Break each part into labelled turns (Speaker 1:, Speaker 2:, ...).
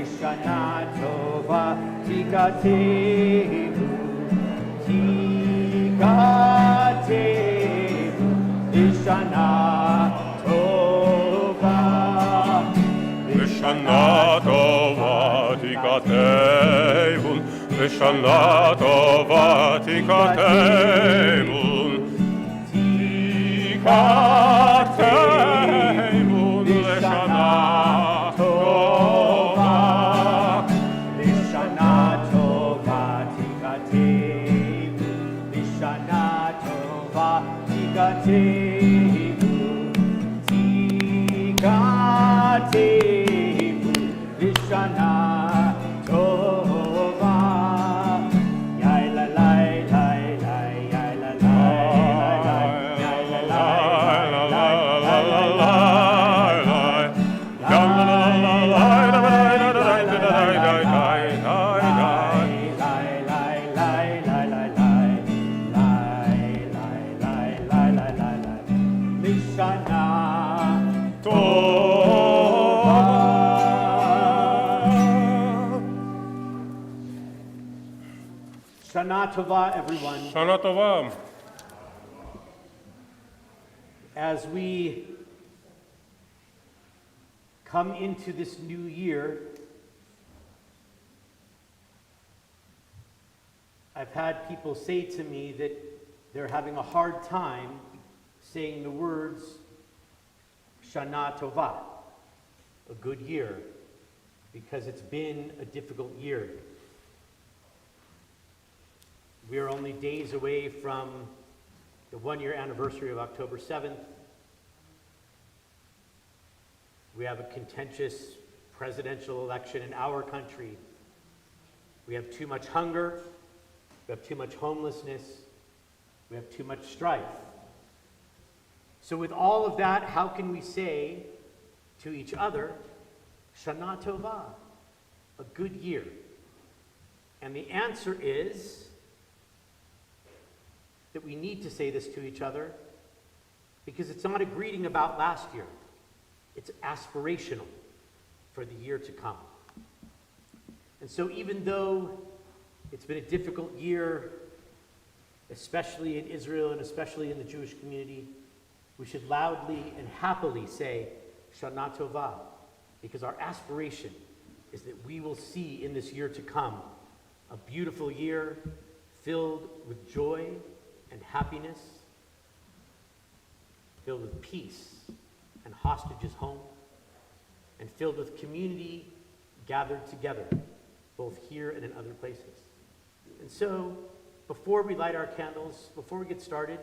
Speaker 1: Hashanah tova tikatemun, tikatemun, Hashanah tova,
Speaker 2: Hashanah tova tikatemun, Hashanah tova tikatemun, tikatemun, Hashanah tova. Shana Tova, everyone.
Speaker 1: Shana tova.
Speaker 2: As we come into this new year, I've had people say to me that they're having a hard time saying the words Shana Tova, a good year, because it's been a difficult year. We are only days away from the one-year anniversary of October 7th. We have a contentious presidential election in our country. We have too much hunger. We have too much homelessness. We have too much strife. So with all of that, how can we say to each other, Shana Tova, a good year? And the answer is that we need to say this to each other because it's not a greeting about last year. It's aspirational for the year to come. And so even though it's been a difficult year, especially in Israel and especially in the Jewish community, we should loudly and happily say Shana Tova, because our aspiration is that we will see in this year to come a beautiful year filled with joy and happiness, filled with peace and hostages home, and filled with community gathered together, both here and in other places. And so, before we light our candles, before we get started,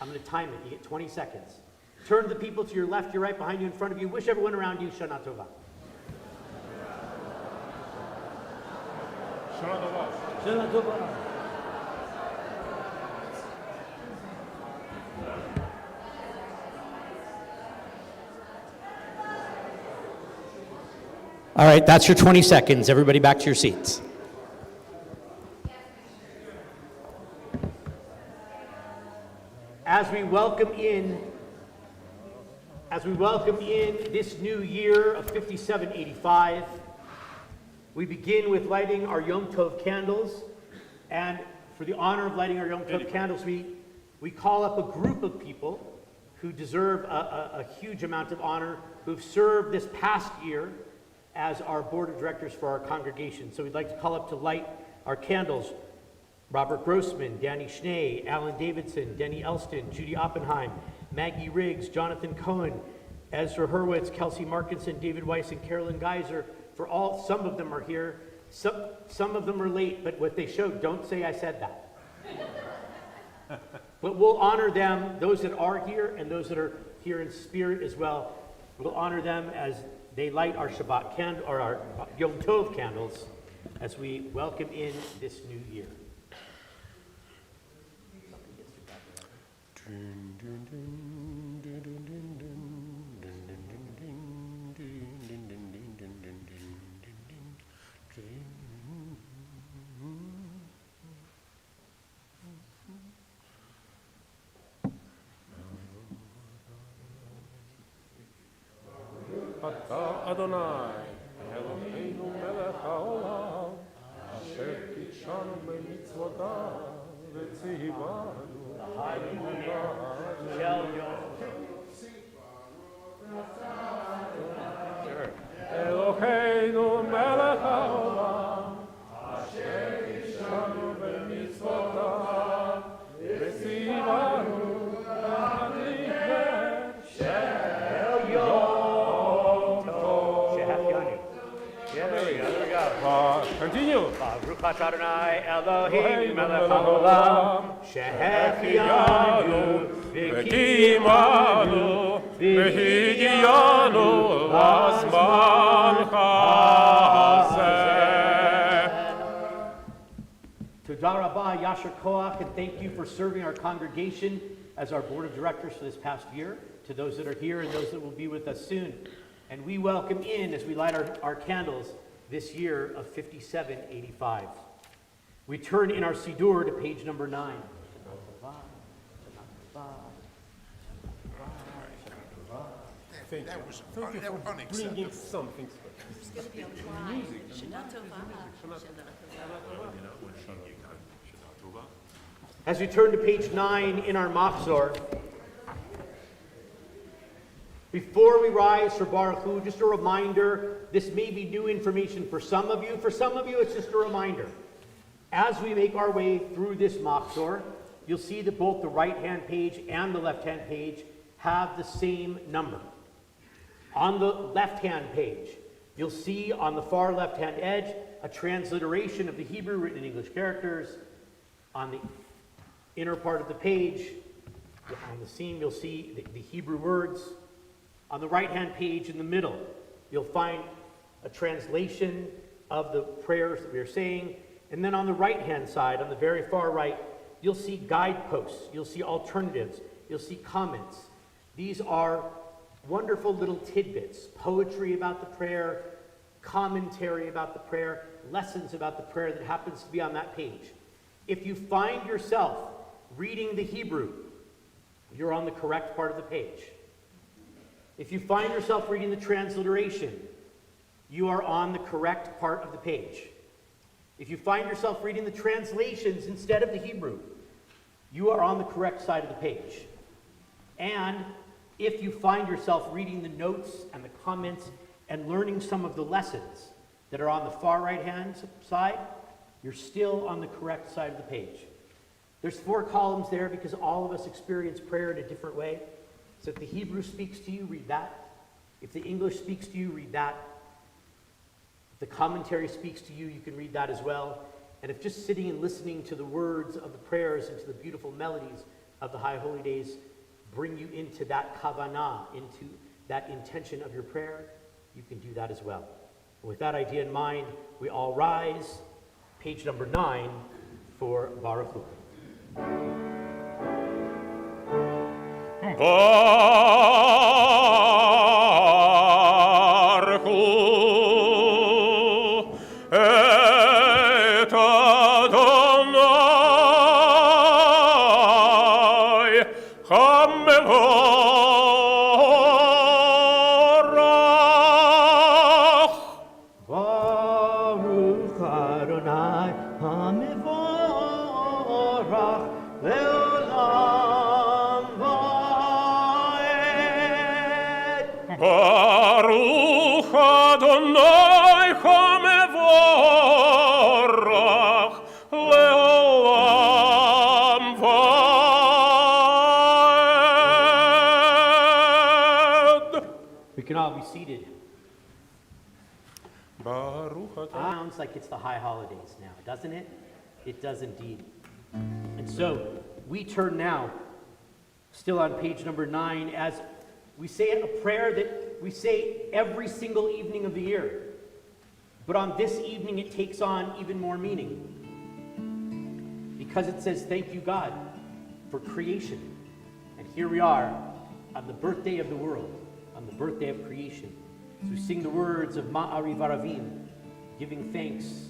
Speaker 2: I'm going to time it. You get 20 seconds. Turn to the people to your left, your right, behind you, in front of you. Wish everyone around you Shana Tova.
Speaker 1: Shana tova.
Speaker 2: Shana Tova. All right, that's your 20 seconds. Everybody back to your seats. As we welcome in this new year of 5785, we begin with lighting our Yom Tov candles. And for the honor of lighting our Yom Tov candles, we call up a group of people who deserve a huge amount of honor, who've served this past year as our board of directors for our congregation. So we'd like to call up to light our candles Robert Grossman, Danny Schnee, Alan Davidson, Denny Elston, Judy Oppenheim, Maggie Riggs, Jonathan Cohen, Ezra Hurwitz, Kelsey Markinson, David Weiss, and Carolyn Geiser. Some of them are here. Some of them are late, but what they showed, don't say I said that. But we'll honor them, those that are here and those that are here in spirit as well. We'll honor them as they light our Shabbat candle, or our Yom Tov candles, as we welcome in this new year.
Speaker 1: אתה אדוני, אלוהינו מלך העולם, אשר קידשנו במצוותיו וציוונו אלוהינו מלך העולם, אשר קידשנו במצוותיו וציוונו Continue.
Speaker 2: Baruch atah Adonai Eloheinu melech haolam, שהחיינו
Speaker 1: וקיימנו והגיענו לזמן הזה.
Speaker 2: Toda Rabbah, Yasher Koach, and thank you for serving our congregation as our board of directors for this past year, to those that are here and those that will be with us soon. And we welcome in, as we light our candles, this year of 5785. We turn in our Siddur to page number 9.
Speaker 1: Thank you for bringing something special.
Speaker 3: It's going to be a fly. Shana Tova.
Speaker 2: As we turn to page 9 in our Machzor, before we rise for Baruch Hu, just a reminder, this may be new information for some of you. For some of you, it's just a reminder. As we make our way through this Machzor, you'll see that both the right-hand page and the left-hand page have the same number. On the left-hand page, you'll see on the far left-hand edge a transliteration of the Hebrew written in English characters. On the inner part of the page, on the seam, you'll see the Hebrew words. On the right-hand page in the middle, you'll find a translation of the prayers that we are saying. And then on the right-hand side, on the very far right, you'll see guideposts. You'll see alternatives. You'll see comments. These are wonderful little tidbits, poetry about the prayer, commentary about the prayer, lessons about the prayer that happens to be on that page. If you find yourself reading the Hebrew, you're on the correct part of the page. If you find yourself reading the transliteration, you are on the correct part of the page. If you find yourself reading the translations instead of the Hebrew, you are on the correct side of the page. And if you find yourself reading the notes and the comments and learning some of the lessons that are on the far right-hand side, you're still on the correct side of the page. There's 4 columns there because all of us experience prayer in a different way. So if the Hebrew speaks to you, read that. If the English speaks to you, read that. If the commentary speaks to you, you can read that as well. And if just sitting and listening to the words of the prayers and to the beautiful melodies of the High Holy Days bring you into that kavanah, into that intention of your prayer, you can do that as well. And with that idea in mind, we all rise, page number 9 for Baruch Hu.
Speaker 1: Baruch Hu et Adonai HaMevorach.
Speaker 2: Baruch Adonai HaMevorach le'olam va'ed.
Speaker 1: Baruch Adonai HaMevorach le'olam va'ed.
Speaker 2: We can all be seated.
Speaker 1: Baruch Adonai.
Speaker 2: Sounds like it's the high holidays now, doesn't it? It does indeed. And so we turn now, still on page number 9, as we say a prayer that we say every single evening of the year. But on this evening, it takes on even more meaning. Because it says, thank you, God, for creation. And here we are on the birthday of the world, on the birthday of creation. So we sing the words of Ma'ariv Aravim, giving thanks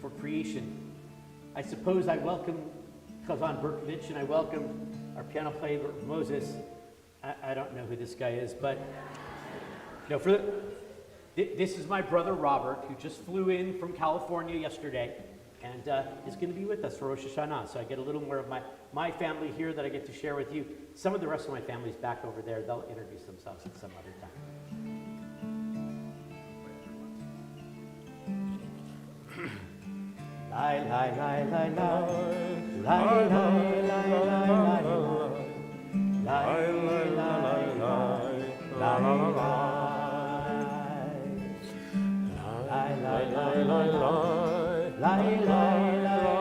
Speaker 2: for creation. I suppose I welcome Kazan Berkovich, and I welcome our piano player, Moses. I don't know who this guy is, but no, this is my brother Robert, who just flew in from California yesterday, and is going to be with us for Rosh Hashanah. So I get a little more of my family here that I get to share with you. Some of the rest of my family's back over there. They'll introduce themselves at some other time. Lai, lai, lai, lai, lai. Lai, lai, lai, lai, lai, lai. Lai, lai, lai, lai, lai, lai. Lai, lai, lai, lai, lai. Lai, lai, lai,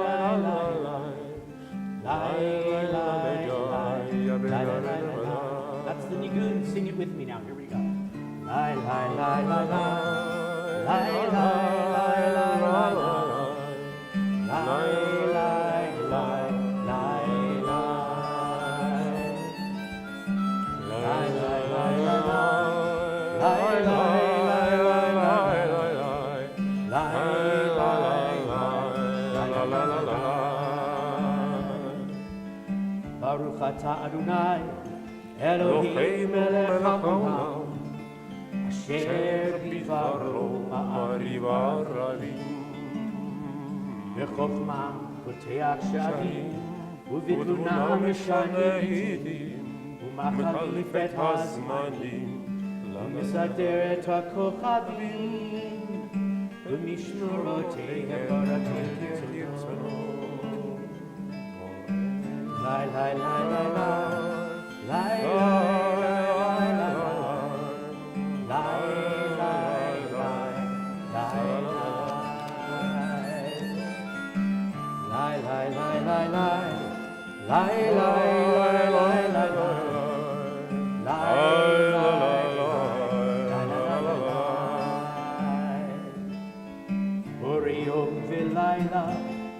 Speaker 2: lai, lai. That's the nigun. Sing it with me now. Here we go. Lai, lai, lai, lai, lai. Lai, lai, lai, lai, lai, lai. Baruch atah Adonai Elohim melech haolam asher bidvaro ma'ariv aravim בחוכמה פותח שערים, ובתבונה משנה עתים, ומחליף את הזמנים, ומסדר את הכוכבים, ומשמורותיהם ברקים כרצונו. לי, לי, לי, לי, לי, לי,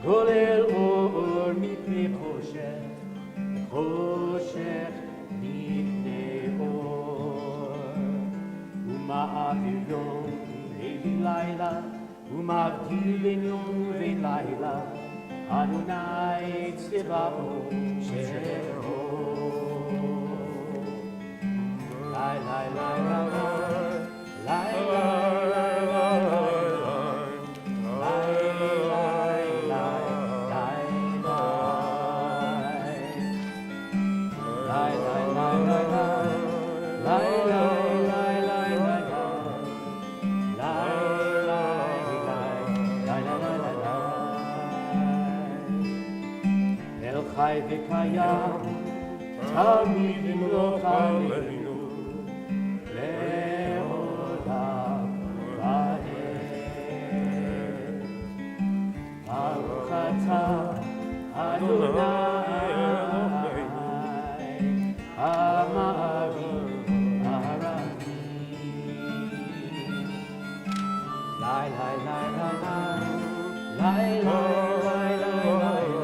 Speaker 2: גולל אור מפני חושך, חושך מפני אור. ומעביר יום ובין לילה, ומבדיל בין יום ובין לילה, אדוני צבאו שרו. לי, לי, לי, לי, לי, חי וקיים, תמיד ימלוך עלינו, לעולם ועד. ברוך אתה, אדוני אלוהינו, המעריב הרבים. לי, לי, לי, לי, לי,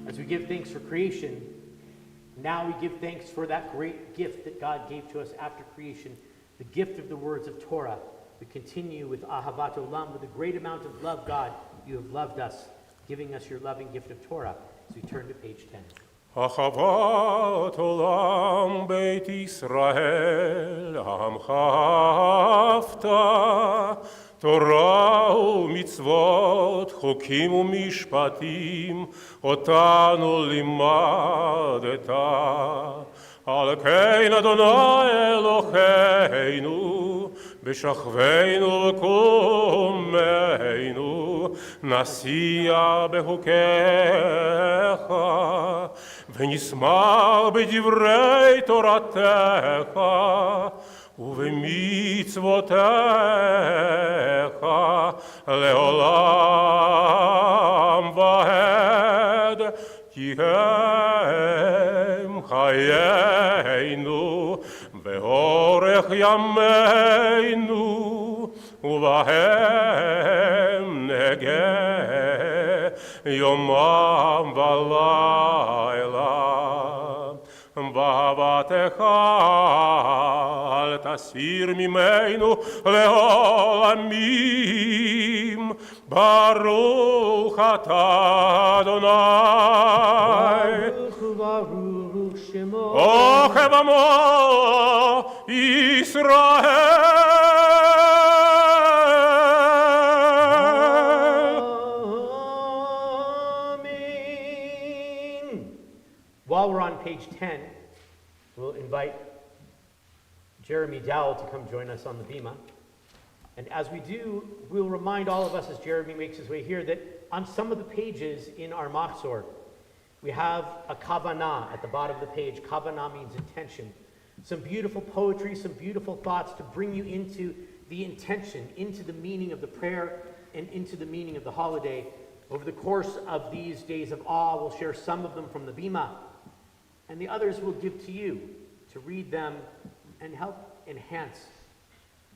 Speaker 2: As we give thanks for creation, now we give thanks for that great gift that God gave to us after creation, the gift of the words of Torah. We continue with Ahavat Olam, with a great amount of love, God, you have loved us, giving us your loving gift of Torah. As we turn to page 10.
Speaker 1: אהבת עולם בית ישראל, עמך אהבת, תורה ומצוות, חוקים ומשפטים, אותנו לימדת. על כן אדוני אלוהינו, ושכבנו וקומנו, נסיע בחוקיך, ונשמח בדברי תורתך, ובמצוותיך לעולם ועד, כי הם חיינו ואורך ימינו, ובהם נגה יומם ולילה. באהבתך אל תסיר ממנו לעולמים, ברוך אתה אדוני.
Speaker 2: Baruch Shemo.
Speaker 1: אוהב עמו ישראל.
Speaker 2: Amen. While we're on page 10, we'll invite Jeremy Dowell to come join us on the bima. And as we do, we'll remind all of us as Jeremy makes his way here that on some of the pages in our machzor, we have a kavanah at the bottom of the page. Kavanah means intention. Some beautiful poetry, some beautiful thoughts to bring you into the intention, into the meaning of the prayer, and into the meaning of the holiday. Over the course of these days of awe, we'll share some of them from the bima, and the others we'll give to you to read them and help enhance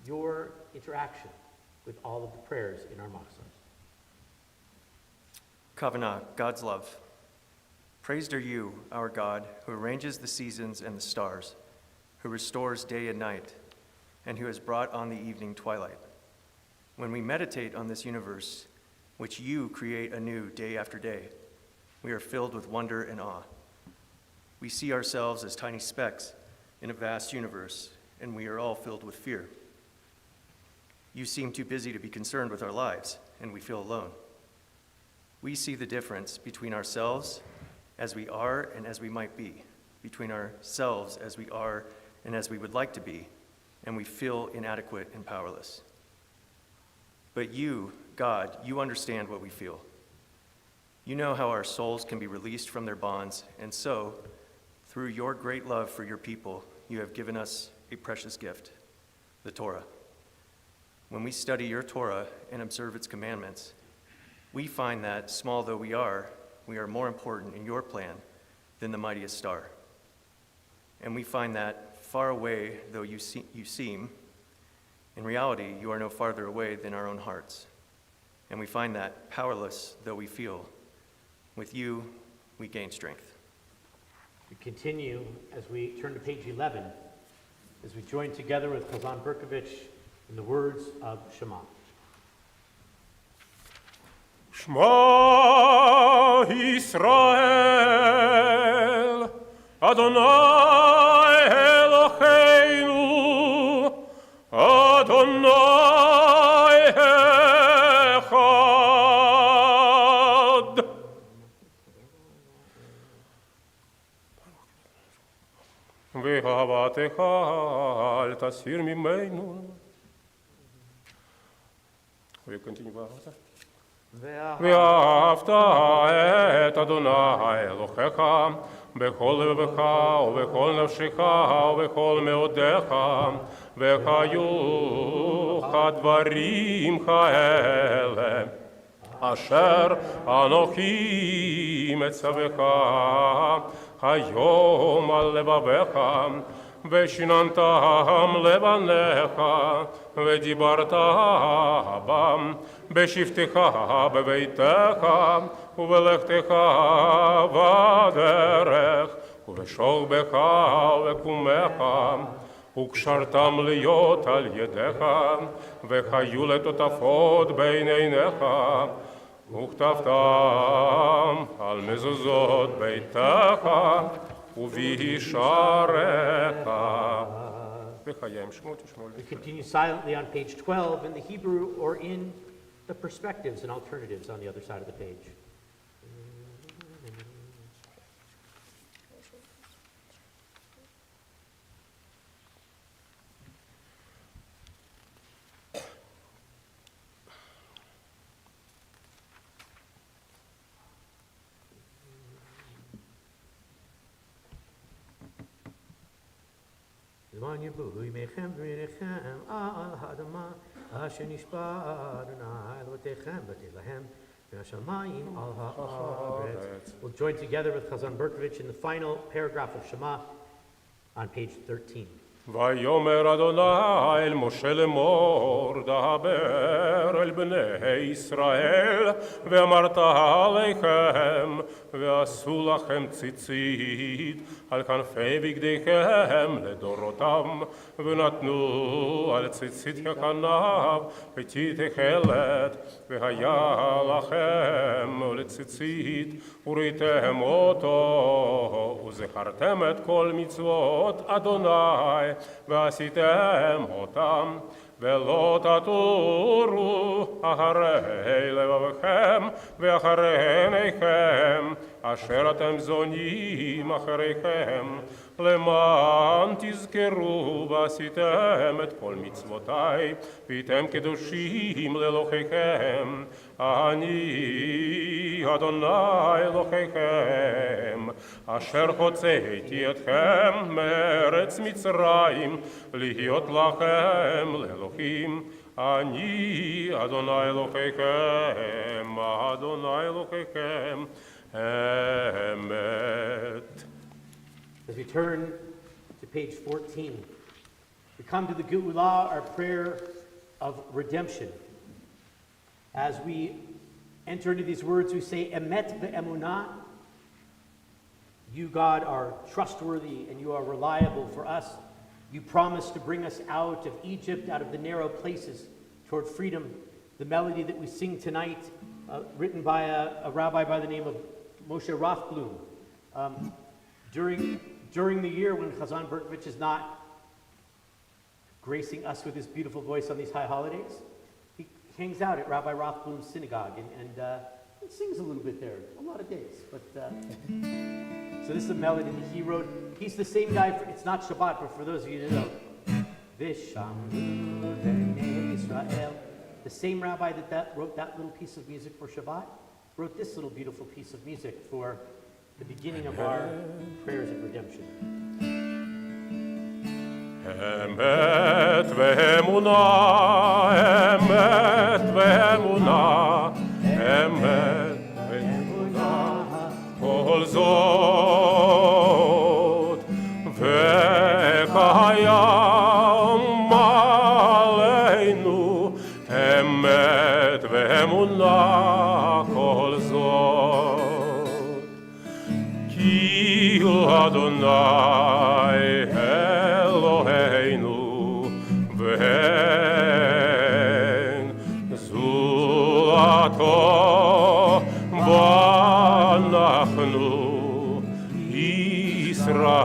Speaker 2: your interaction with all of the prayers in our machzor.
Speaker 4: Kavanah, God's love. Praised are you, our God, who arranges the seasons and the stars, who restores day and night, and who has brought on the evening twilight. When we meditate on this universe, which you create anew day after day, we are filled with wonder and awe. We see ourselves as tiny specks in a vast universe, and we are all filled with fear. You seem too busy to be concerned with our lives, and we feel alone. We see the difference between ourselves as we are and as we might be, between ourselves as we are and as we would like to be, and we feel inadequate and powerless. But you, God, you understand what we feel. You know how our souls can be released from their bonds, and so, through your great love for your people, you have given us a precious gift, the Torah. When we study your Torah and observe its commandments, we find that, small though we are more important in your plan than the mightiest star. And we find that, far away though you seem, in reality, you are no farther away than our own hearts. And we find that, powerless though we feel, with you, we gain strength.
Speaker 2: We continue as we turn to page 11, as we join together with Kazan Berkovich in the words of Shema.
Speaker 1: Shema Yisrael, Adonai Eloheinu, Adonai Echad. ואהבתך אל תסיר ממנו. We continue באהבתך. ואהבת את אדוני אלוהיך בכל לבבך ובכל נפשך ובכל מאודיך, והיוך הדברים כאלה אשר אנוכי מצווך היום על לבביך, ושיננתם לבניך, ודיברת בם בשבתך בביתך, ובלכתך בדרך, ובשוכבך ובקומך, וקשרתם להיות על ידיך, וחיו לטוטפות בין עיניך, וכתבתם על מזוזות ביתך, ובישעריך.
Speaker 2: We continue silently on page 12 in the Hebrew or in the perspectives and alternatives on the other side of the page. למען ירבו ימיכם ויריכם על האדמה אשר נשבע אדוני אלוהיכם ותלהם מהשמיים על הארץ. We'll join together with Chazan Berkovich in the final paragraph of Shema on page 13.
Speaker 1: ויאמר אדוני אל משה לאמור דבר אל בני ישראל ואמרת עליכם ועשו לכם ציצית על כנפי בגדיכם לדורותם ונתנו על ציצית הכנף פתית תכלת והיה לכם לציצית וראיתם אותו וזכרתם את כל מצוות אדוני ועשיתם אותם ולא תטורו אחרי לבבכם ואחרי עיניכם אשר אתם זונים אחריכם למען תזכרו ועשיתם את כל מצוותי והייתם קדושים לאלוהיכם אני אדוני אלוהיכם אשר הוצאתי אתכם מארץ מצרים להיות לכם לאלוהים אני אדוני אלוהיכם אדוני אלוהיכם אמת.
Speaker 2: As we turn to page 14, we come to the Geulah, our prayer of redemption. As we enter into these words, we say, Emet ve'emunah. You, God, are trustworthy and you are reliable for us. You promise to bring us out of Egypt, out of the narrow places, toward freedom. The melody that we sing tonight, written by a rabbi by the name of Moshe Rothblum. During the year when Chazan Berkovich is not gracing us with his beautiful voice on these high holidays, he hangs out at Rabbi Rothblum's synagogue and sings a little bit there, a lot of days. But so this is a melody that he wrote. He's the same guy, it's not Shabbat, but for those of you who know, Vishamru Bnei Israel, the same rabbi that wrote that little piece of music for Shabbat, wrote this little beautiful piece of music for the beginning of our prayers of redemption.
Speaker 1: אמת ואמונה, אמת ואמונה, אמת ואמונה, כל זאת וקיים עלינו, אמת ואמונה, כל זאת. כי אדוני אלוהינו ואין זולתו ואנחנו ישראל,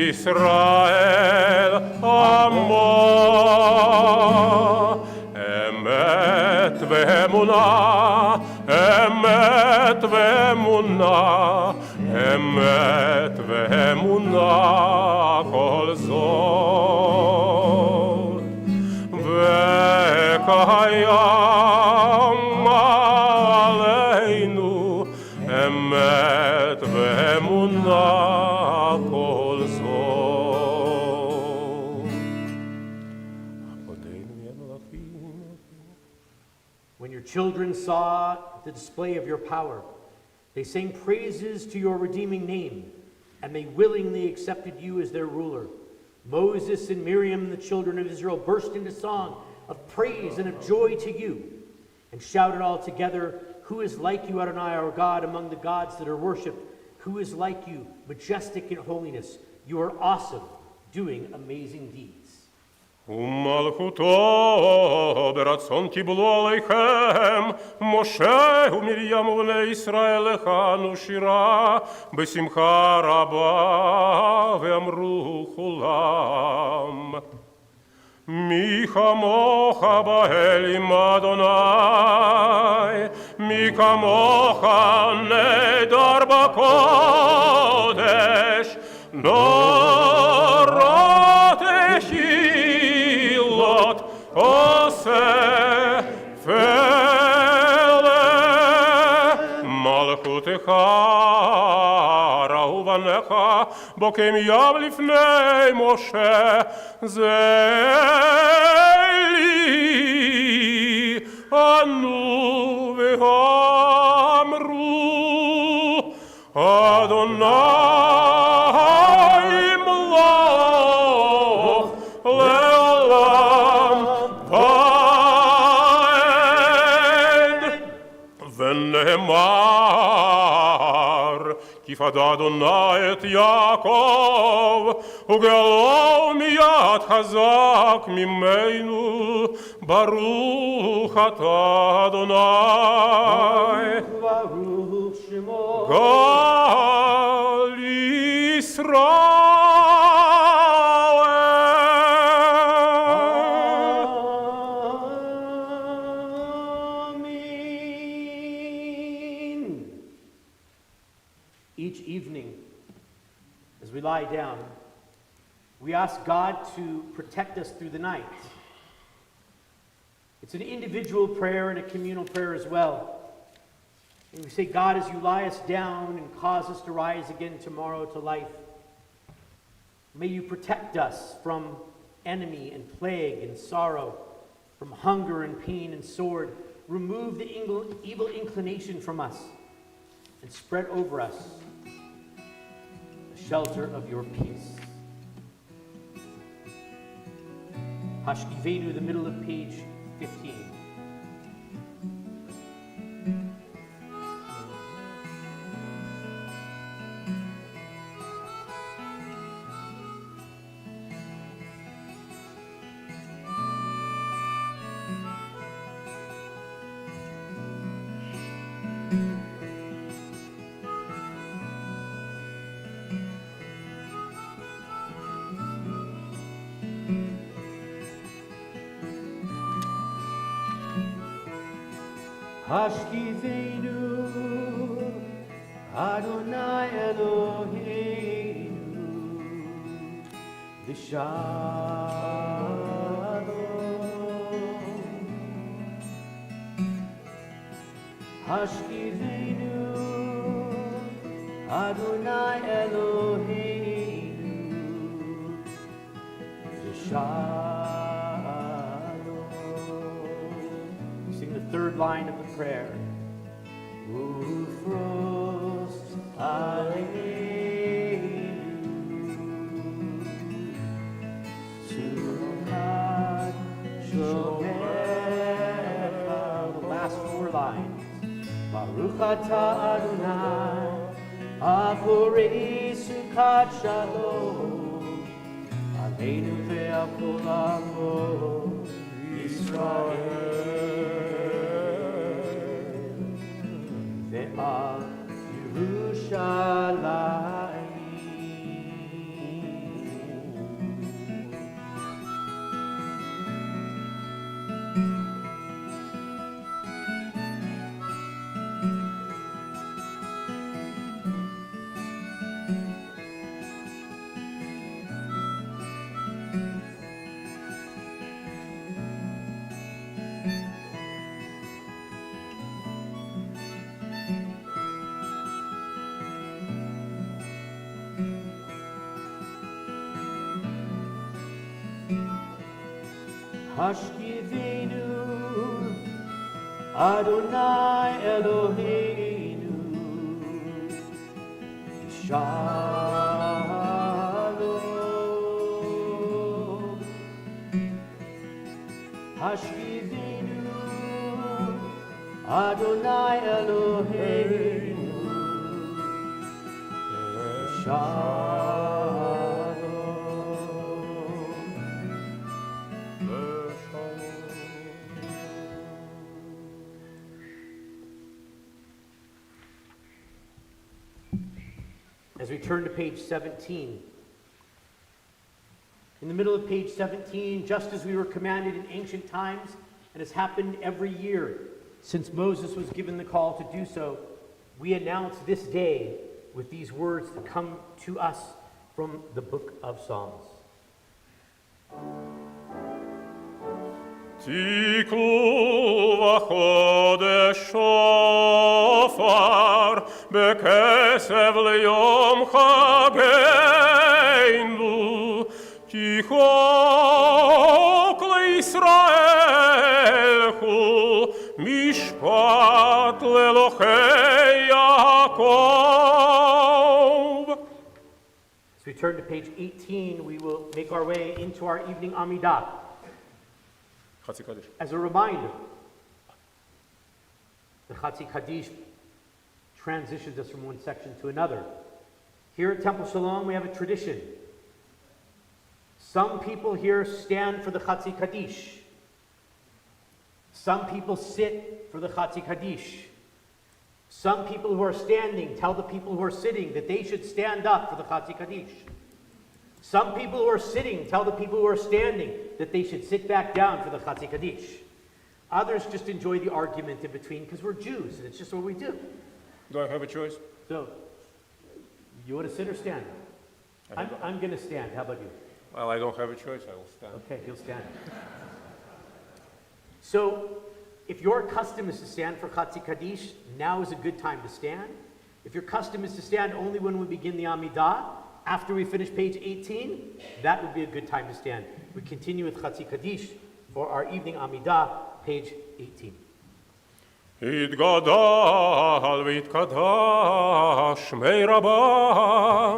Speaker 1: ישראל עמו. אמת ואמונה, אמת ואמונה, אמת ואמונה, כל זאת וקיים עלינו, אמת ואמונה, כל זאת.
Speaker 2: When your children saw the display of your power, they sang praises to your redeeming name, and they willingly accepted you as their ruler. Moses and Miriam and the children of Israel burst into song of praise and of joy to you, and shouted all together, who is like you, Adonai, our God, among the gods that are worshipped? Who is like you, majestic in holiness? You are awesome, doing amazing deeds.
Speaker 1: ומלכותו ברצון קיבלו עליכם משה ומרים ובני ישראל הכנו שירה בשמחה רבה ואמרו כולם מי כמוך באלים אדוני מי כמוך נדר בקודש נורות תהילות עושה פלא מלכותך ראו בניך בו כמיום לפני משה, זה לי ענו ואמרו, אדוני מלוך לעולם ועד. ונאמר, כי פדה אדוני את יעקב, וגאלו מיד חזק ממנו, ברוך אתה אדוני.
Speaker 2: Baruch Shemo.
Speaker 1: גל ישראל.
Speaker 2: Amen. Each evening, as we lie down, we ask God to protect us through the night. It's an individual prayer and a communal prayer as well. And we say, God, as you lie us down and cause us to rise again tomorrow to life, may you protect us from enemy and plague and sorrow, from hunger and pain and sword. Remove the evil inclination from us and spread over us the shelter of your peace. Hashkivenu, the middle of page 15. Hashkivenu, Adonai Eloheinu, V'shalom. Hashkivenu, Adonai Eloheinu, V'shalom. We sing the third line of the prayer. Ufros Aleinu, Sukkot Shomecha. The last four lines. Baruch atah Adonai, Aporei Sukkot Shalom, Aleinu ve'al kol amo Yisrael. Ve'al Yerushalayim. Hashkivenu, Adonai Eloheinu, Shalom. Hashkivenu, Adonai Eloheinu, Shalom. As we turn to page 17, in the middle of page 17, just as we were commanded in ancient times, and has happened every year since Moses was given the call to do so, we announce this day with these words that come to us from the book of Psalms.
Speaker 1: תקעו בחודש שופר בכסף Erev leyom chageinu, tichok leIsrael hu, mishpat lelochei Yaakov.
Speaker 2: As we turn to page 18, we will make our way into our evening Amidah.
Speaker 1: Chatzi Kaddish.
Speaker 2: As a reminder, the Chatzi Kaddish transitions us from one section to another. Here at Temple Shalom, we have a tradition. Some people here stand for the Chatzi Kaddish. Some people sit for the Chatzi Kaddish. Some people who are standing tell the people who are sitting that they should stand up for the Chatzi Kaddish. Some people who are sitting tell the people who are standing that they should sit back down for the Chatzi Kaddish. Others just enjoy the argument in between because we're Jews and it's just what we do.
Speaker 1: Do I have a choice?
Speaker 2: So, you want to sit or stand? I'm going to stand. How about you?
Speaker 1: Well, I don't have a choice. I will stand.
Speaker 2: Okay, he'll stand. So, if your custom is to stand for Chatzi Kaddish, now is a good time to stand. If your custom is to stand only when we begin the Amidah, after we finish page 18, that would be a good time to stand. We continue with Chatzi Kaddish for our evening Amidah, page 18.
Speaker 1: יתגדל ויתקדש שמי רבה,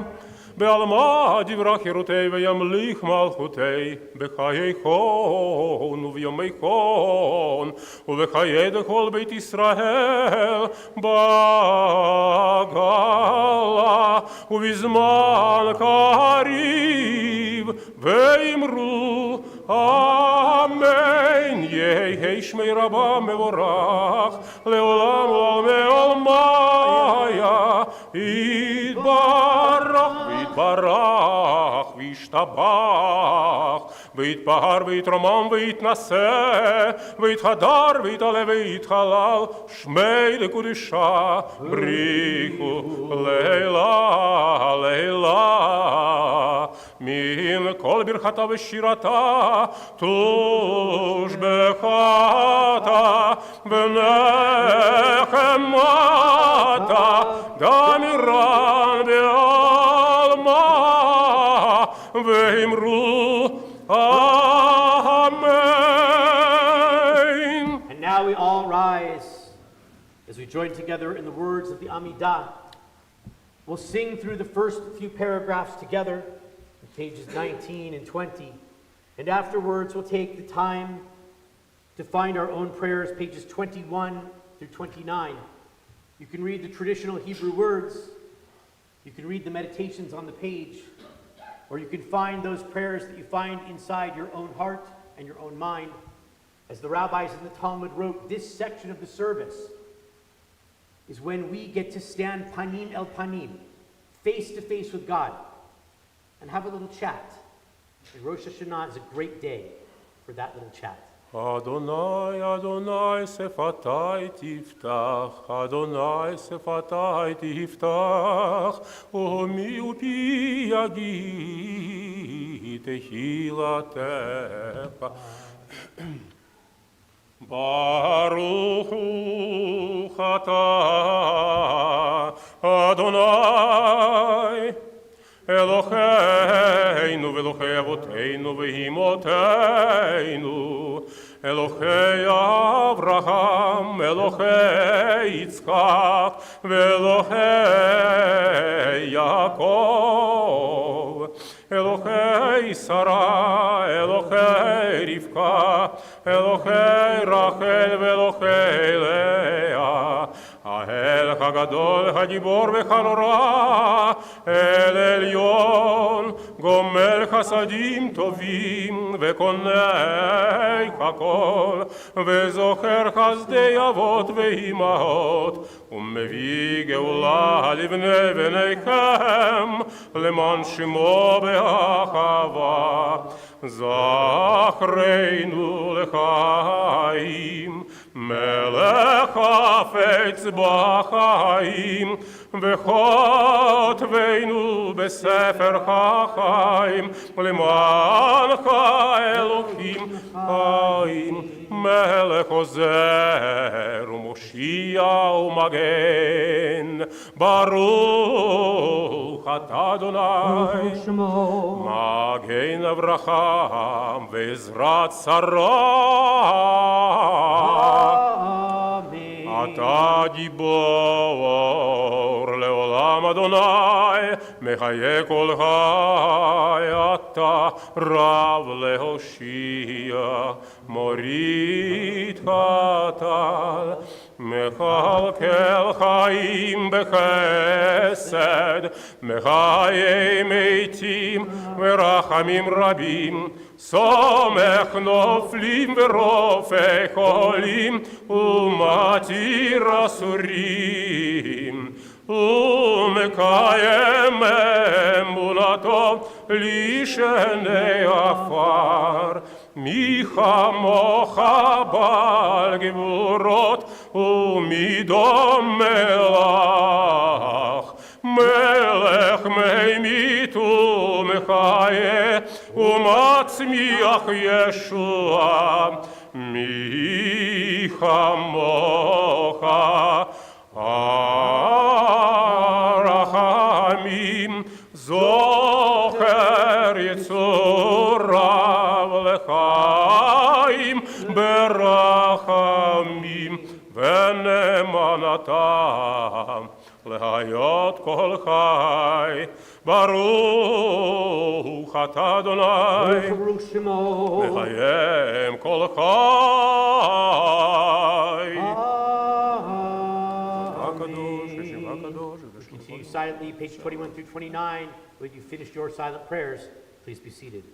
Speaker 1: בעלמא דברה חירותי וימליך מלכותי, בחיי חון וביומי חון, ובחיי דכל בית ישראל, בגלה ובזמן קריב, ואמרו אמן, יהי שמי רבה מבורך, לעולם ולעולמיה, יתברך ויתברך וישתבח, ויתפאר ויתרומם ויתנשא, ויתהדר ויתעלה ויתחלל, שמי לקודשה, בריחו לילה לילה, מן כל ברכתה ושירתה, תלוש בחתה ונחמתה, דמירן בעלמה, ואמרו Amen.
Speaker 2: And now we all rise as we join together in the words of the Amidah. We'll sing through the first few paragraphs together, pages 19 and 20. And afterwards, we'll take the time to find our own prayers, pages 21 through 29. You can read the traditional Hebrew words. You can read the meditations on the page. Or you can find those prayers that you find inside your own heart and your own mind. As the rabbis in the Talmud wrote, this section of the service is when we get to stand panim el panim, face to face with God, and have a little chat. And Rosh Hashanah is a great day for that little chat.
Speaker 1: Adonai, Adonai, sefatai tiftach, Adonai, sefatai tiftach, omi upi yagid tehilatecha. Baruch hu chata, Adonai, Eloheinu ve'Elohei avoteinu ve'imotenu, Elohei Avraham, Elohei Yitzchak, ve'Elohei Yaakov, Elohei Sarah, Elohei Rivka, Elohei Rachel ve'Elohei Leah, האל הגדול, הגיבור והנורא, אל עליון, גומל חסדים טובים, וקונה הכל, וזוכר חסדי אבות ואימהות, ומביא גאולה לבני בניכם, למען שמו באחווה. זכרנו לחיים, מלך חפץ בחיים, וכותבנו בספר החיים, למענך אלוקים חיים, מלך עוזר ומושיע ומגן, ברוך אתה אדוני,
Speaker 2: Shmo.
Speaker 1: מגן אברהם ועזרת שרה.
Speaker 2: Amen.
Speaker 1: אתה גיבור לעולם אדוני, מחיה כל חי, אתה רב להושיע, מוריד הטל, מכלכל חיים בחסד, מחיי מתים ורחמים רבים, סומך נופלים ורופא חולים, ומתיר אסורים, ומקיים אמונתו לשני עפר. מי כמוך בעל גבורות ומי דומה לך, מלך ממית ומחיה ומצמיח ישועה. מי כמוך הרחמים, זוכר יצוריו לחיים ברחמים ונאמנתם להיות כל חי. ברוך אתה אדוני,
Speaker 2: Baruch Shmo.
Speaker 1: מחיים כל חי. הקדוש, השם הקדוש,
Speaker 2: Continue silently, page 21 through 29. When you finished your silent prayers, please be seated.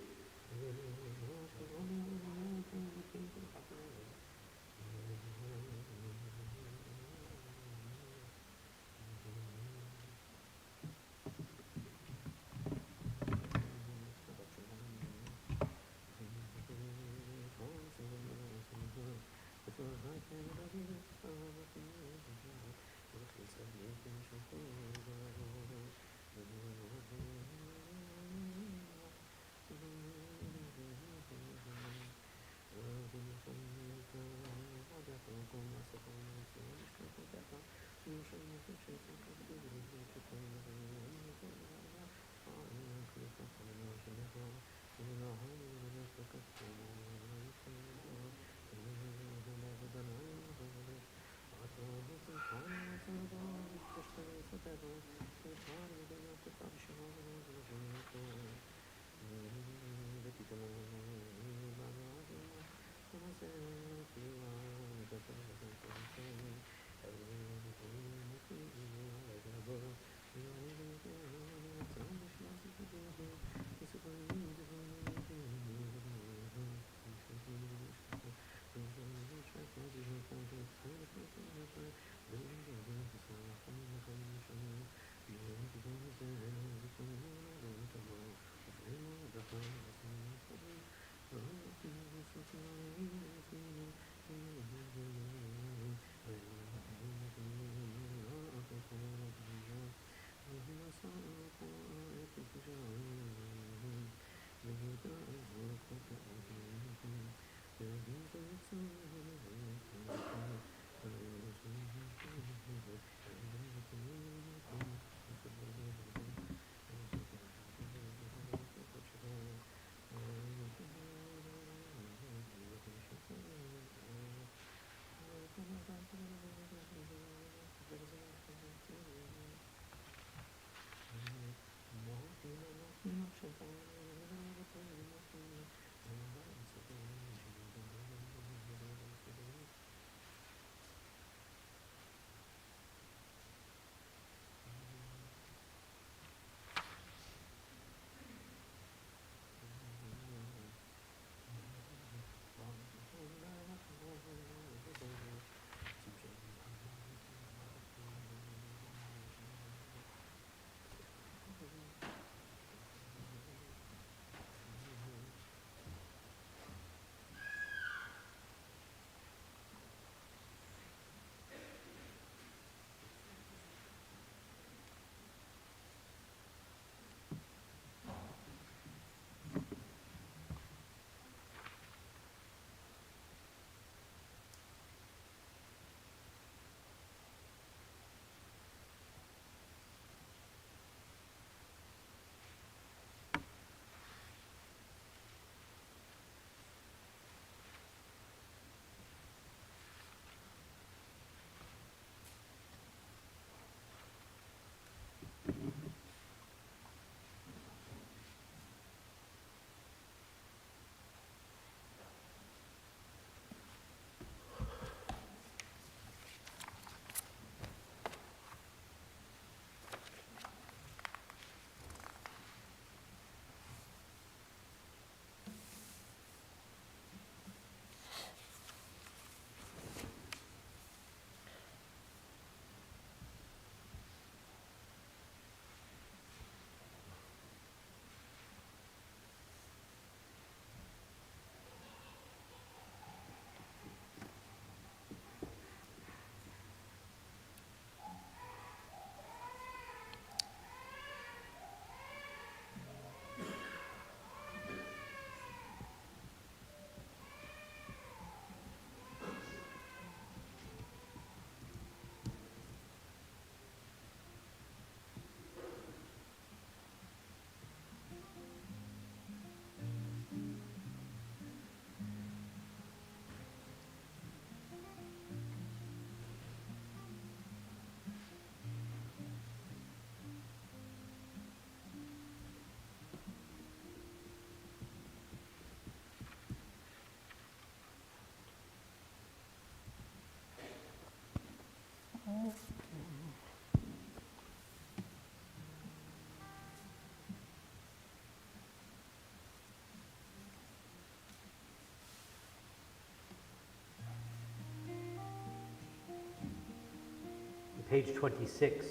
Speaker 2: page 26.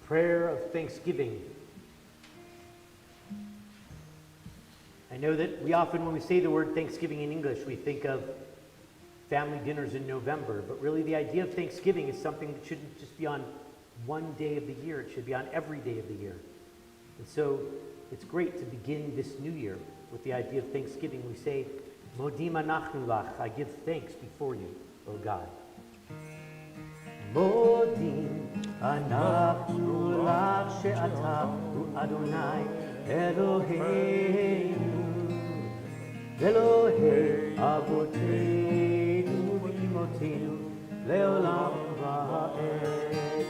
Speaker 2: Prayer of thanksgiving. I know that we often, when we say the word Thanksgiving in English, we think of family dinners in November, but really the idea of Thanksgiving is something that shouldn't just be on one day of the year, it should be on every day of the year. And so it's great to begin this new year with the idea of Thanksgiving. We say, Modim anachnu lach, I give thanks before you, O God. Modim anachnu lach she'ata hu Adonai Eloheinu Elohei Avoteinu v'Imotenu le'olam va'ed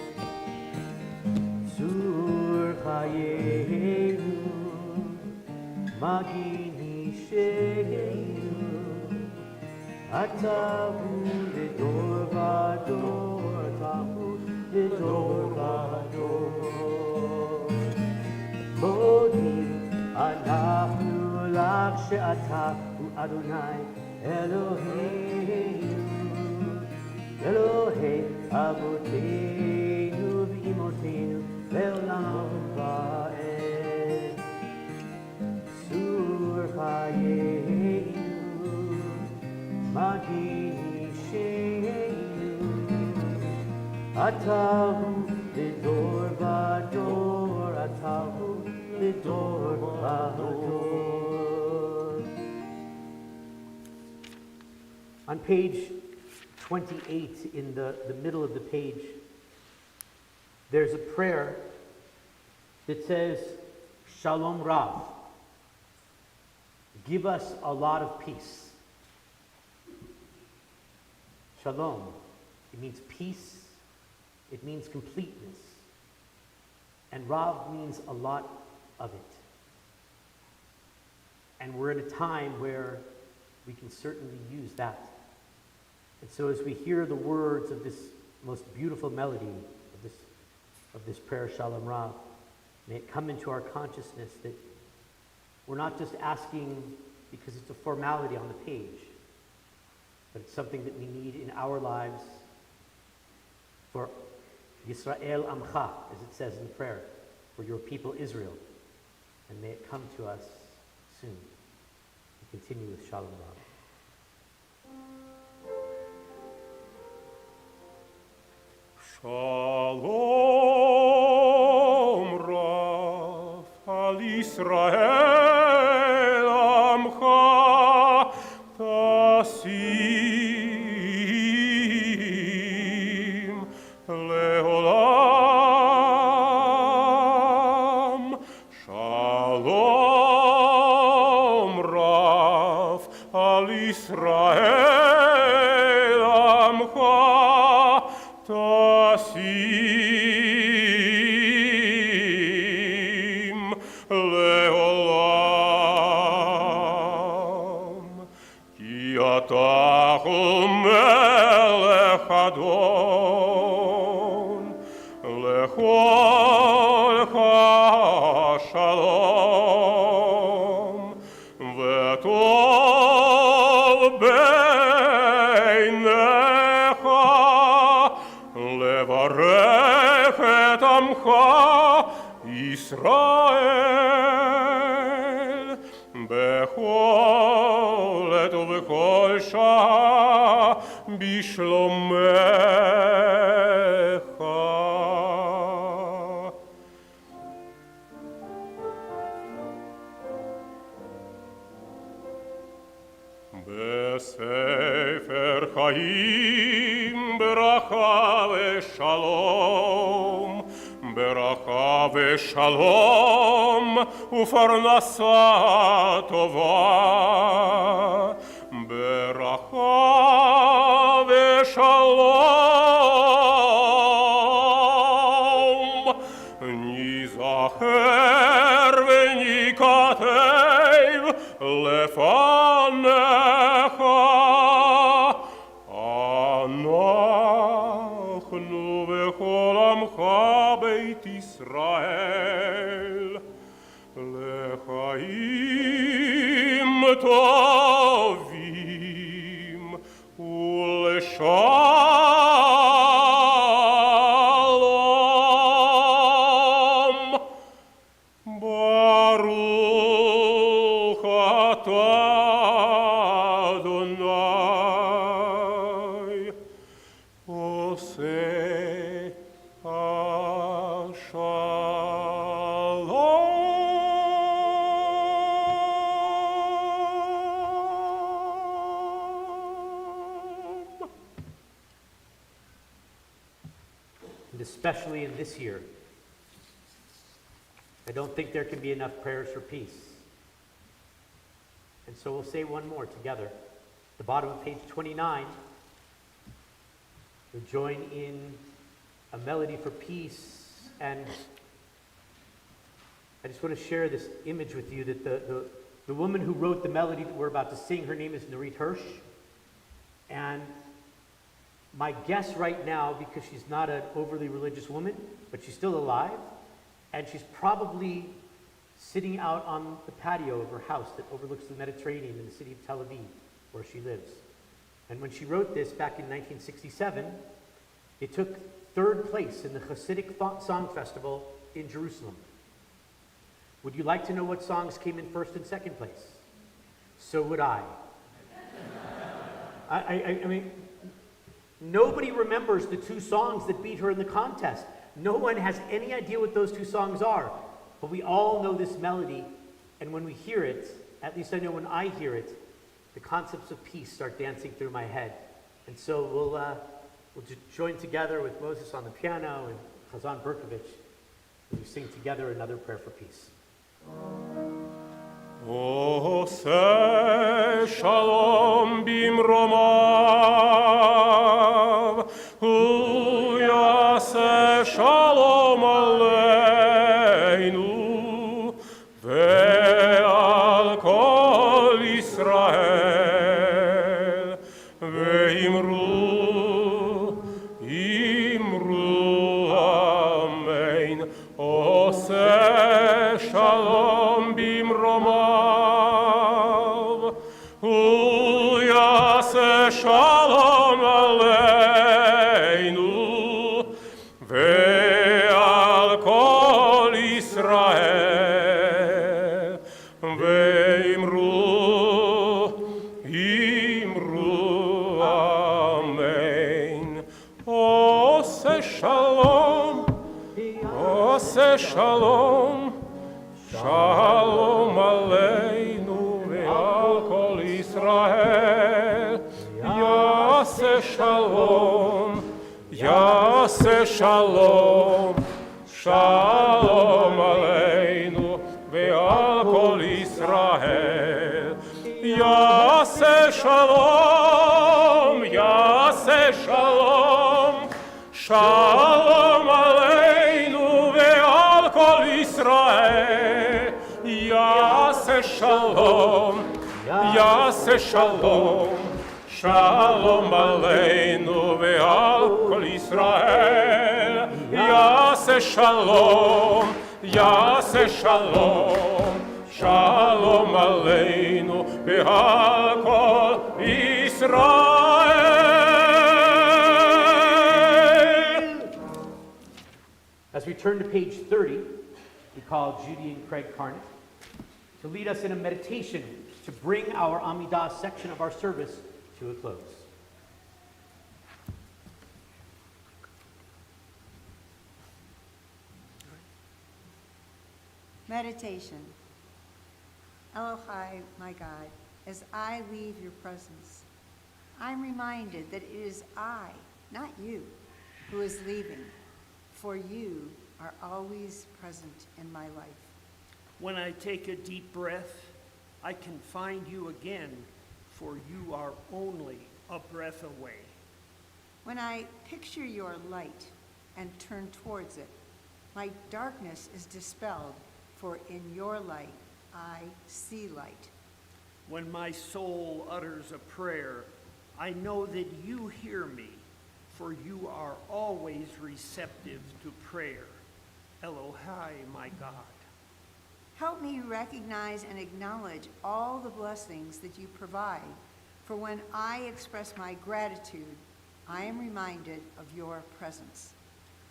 Speaker 2: Sur chayenu Magini she'enu Atahu l'dor v'dor Atahu l'dor v'dor Modim anachnu lach she'ata hu Adonai Eloheinu Elohei Avoteinu v'Imotenu le'olam va'ed Sur chayenu Magini she'enu Atahu l'dor v'dor Atahu l'dor v'dor. On page 28, in the middle of the page, there's a prayer that says, Shalom Rav, give us a lot of peace. Shalom, it means peace, it means completeness, and Rav means a lot of it. And we're in a time where we can certainly use that. And so as we hear the words of this most beautiful melody of this prayer, Shalom Rav, may it come into our consciousness that we're not just asking because it's a formality on the page, but it's something that we need in our lives for Yisrael Amcha, as it says in the prayer, for your people Israel. And may it come to us soon. We continue with Shalom Rav.
Speaker 1: Shalom Rav al Yisrael Amcha Tasim Leolam. Shalom Rav al Yisrael Amcha Tasim leolam, ki ata hu melech adon, lechol hashalom, v'tov beinecha, levarech et amcha Yisrael bechol et ubechol shah bishlomecha. Besefer Chaim beracha v'shalom, beracha v'shalom ufarnasa tova, beracha v'shalom nizacher v'nikatev lefanecha. Anachnu v'chol amcha beit Yisrael lechaim tovim ul'shalom Adonai, Oseh Shalom.
Speaker 2: And especially in this year, I don't think there can be enough prayers for peace. And so we'll say one more together. The bottom of page 29, we'll join in a melody for peace. And I just want to share this image with you that the woman who wrote the melody that we're about to sing, her name is Nurit Hirsch. And my guess right now, because she's not an overly religious woman, but she's still alive, and she's probably sitting out on the patio of her house that overlooks the Mediterranean in the city of Tel Aviv, where she lives. And when she wrote this back in 1967, it took third place in the Hasidic Song Festival in Jerusalem. Would you like to know what songs came in first and second place? So would I. I mean, nobody remembers the two songs that beat her in the contest. No one has any idea what those two songs are. But we all know this melody, and when we hear it, at least I know when I hear it, the concepts of peace start dancing through my head. And so we'll join together with Moses on the piano and Chazan Berkovich, and we sing together another prayer for peace.
Speaker 1: Oseh Shalom bimromav, Hu Yaseh Shalom aleinu, ve'al kol Yisrael, ve'imru amen. Oseh Shalom bimromav, Hu Yaseh Shalom aleinu, ve'al kol Yisrael, ve'imru amen. Oseh Shalom, Oseh Shalom, Shalom aleinu ve'al kol Yisrael. Yaseh Shalom, Yaseh Shalom, Shalom aleinu ve'al kol Yisrael. Yaseh Shalom, Yaseh Shalom, Shalom aleinu ve'al kol Yisrael. Yaseh Shalom, Yaseh Shalom, Shalom aleinu ve'al kol Yisrael. Yaseh Shalom, Yaseh Shalom, Shalom aleinu ve'al kol Yisrael.
Speaker 2: As we turn to page 30, we call Judy and Craig Carnett to lead us in a meditation to bring our Amidah section of our service to a close.
Speaker 5: Meditation. Elohai, my God, as I leave your presence, I'm reminded that it is I, not you, who is leaving, for you are always present in my life.
Speaker 6: When I take a deep breath, I can find you again, for you are only a breath away.
Speaker 5: When I picture your light and turn towards it, my darkness is dispelled, for in your light I see light.
Speaker 6: When my soul utters a prayer, I know that you hear me, for you are always receptive to prayer. Elohai, my God.
Speaker 5: Help me recognize and acknowledge all the blessings that you provide, for when I express my gratitude, I am reminded of your presence.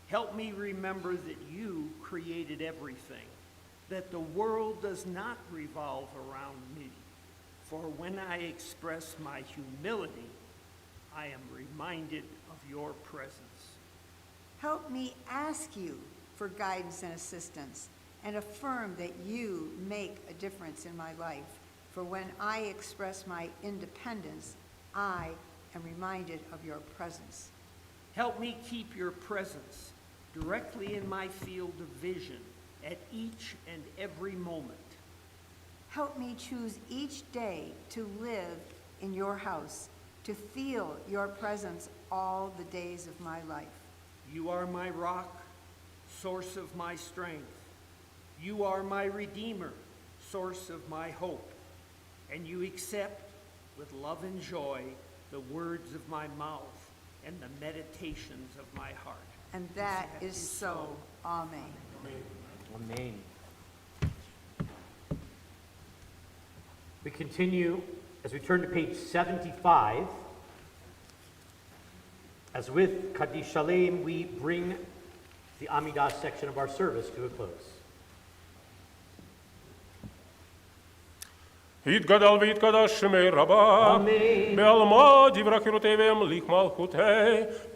Speaker 6: Help me remember that you created everything, that the world does not revolve around me, For when I express my humility, I am reminded of your presence.
Speaker 5: Help me ask you for guidance and assistance, and affirm that you make a difference in my life. For when I express my independence, I am reminded of your presence.
Speaker 6: Help me keep your presence directly in my field of vision at each and every moment.
Speaker 5: Help me choose each day to live in your house, to feel your presence all the days of my life.
Speaker 6: You are my rock, source of my strength. You are my Redeemer, source of my hope. And you accept with love and joy the words of my mouth and the meditations of my heart.
Speaker 5: And that is so. Amen.
Speaker 2: Amen. We continue as we turn to page 75. As with Kaddish Shalem, we bring the Amidah section of our service to a close.
Speaker 1: יתגדל ויתקדש שמי רבה, בעלמא דברי חירותי וימליך מלכותי,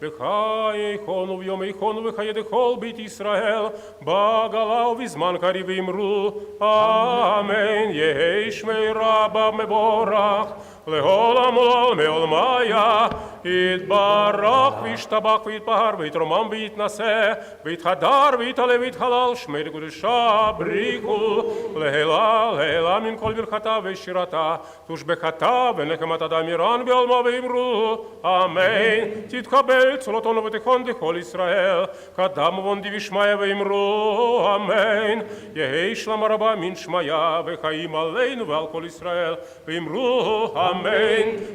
Speaker 1: בחייכון וביומייכון ובחיי דכל בית ישראל, בעגלה ובזמן קריב ואמרו, אמן, יהי שמי רבה מבורך, לעולם עולם מעולמיה, יתברך וישתבח ויתפאר ויתרומם ויתנשא, ויתהדר ויתעלה ויתהלל, שמי לקודשה בריחו, להילה, להילה מן כל ברכתה ושירתה, תושבחתה ונחמת אדם ירן בעלמה ואמרו, אמן, תתקבל צלותון ותיכון דכל ישראל, קדם ובונדי ושמיה ואמרו, אמן, יהי שלום רבה מן שמיה, וחיים עלינו ועל כל ישראל, ואמרו, אמן,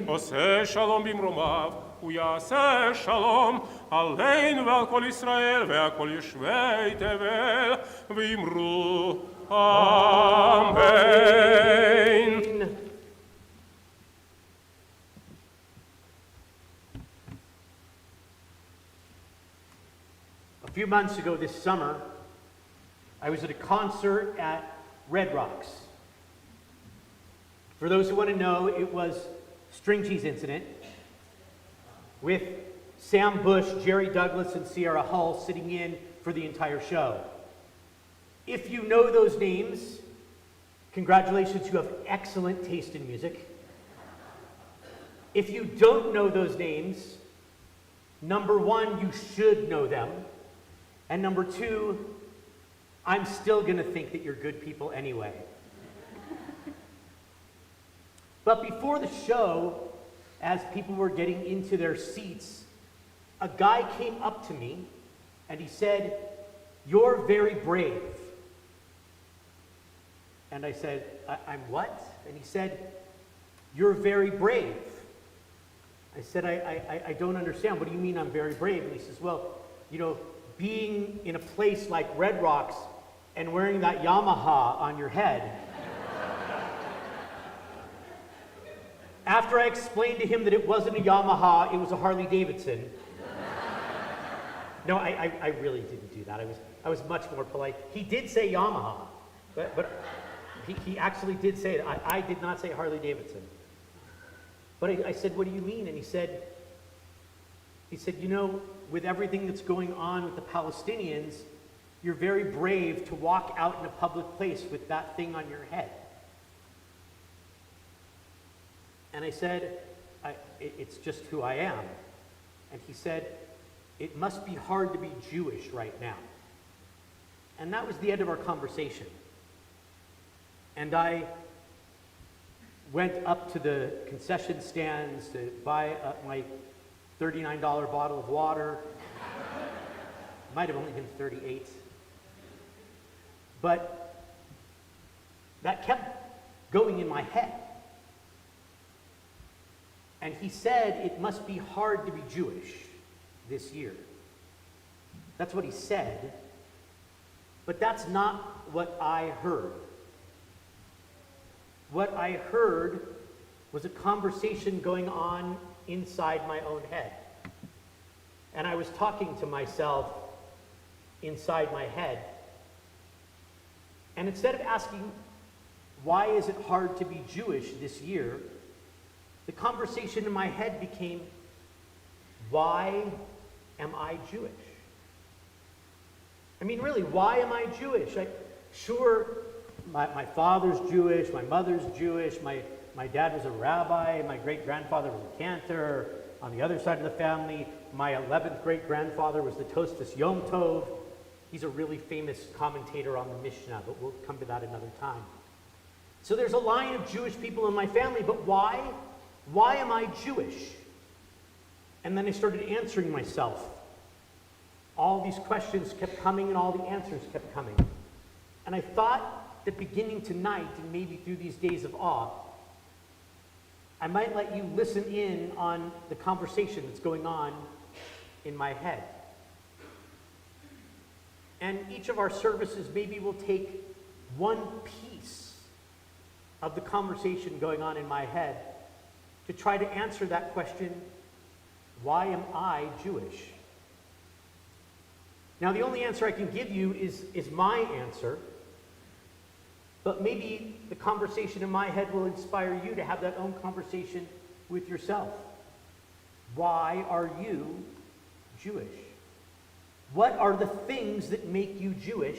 Speaker 1: עושה שלום במרומיו, הוא יעשה שלום עלינו ועל כל ישראל, ועל יושבי תבל, ואמרו, Amen.
Speaker 2: A few months ago this summer, I was at a concert at Red Rocks. For those who want to know, it was String Cheese Incident with Sam Bush, Jerry Douglas, and Sierra Hull sitting in for the entire show. If you know those names, congratulations, you have excellent taste in music. If you don't know those names, number one, you should know them. And number two, I'm still going to think that you're good people anyway. But before the show, as people were getting into their seats, a guy came up to me and he said, "You're very brave." And I said, I'm what? And he said, "You're very brave." I said, I don't understand. What do you mean I'm very brave? And he says, well, you know, being in a place like Red Rocks and wearing that Yamaha on your head. After I explained to him that it wasn't a Yamaha, it was a Harley Davidson. No, I really didn't do that. I was much more polite. He did say Yamaha, but he actually did say it. I did not say Harley Davidson. But I said, what do you mean? And he said, you know, with everything that's going on with the Palestinians, you're very brave to walk out in a public place with that thing on your head. And I said, it's just who I am. And he said, it must be hard to be Jewish right now. And that was the end of our conversation. And I went up to the concession stands to buy my $39 bottle of water. Might have only been 38. But that kept going in my head. And he said, it must be hard to be Jewish this year. That's what he said. But that's not what I heard. What I heard was a conversation going on inside my own head. And I was talking to myself inside my head. And instead of asking, why is it hard to be Jewish this year, the conversation in my head became, why am I Jewish? I mean, really, why am I Jewish? Sure, my father's Jewish, my mother's Jewish, my dad was a rabbi, my great-grandfather was a cantor. On the other side of the family, my 11th great-grandfather was the Tosfos Yom Tov. He's a really famous commentator on the Mishnah, but we'll come to that another time. So there's a line of Jewish people in my family, but why? Why am I Jewish? And then I started answering myself. All these questions kept coming and all the answers kept coming. And I thought that beginning tonight and maybe through these days of awe, I might let you listen in on the conversation that's going on in my head. And each of our services maybe will take one piece of the conversation going on in my head to try to answer that question, why am I Jewish? Now, the only answer I can give you is my answer, but maybe the conversation in my head will inspire you to have that own conversation with yourself. Why are you Jewish? What are the things that make you Jewish?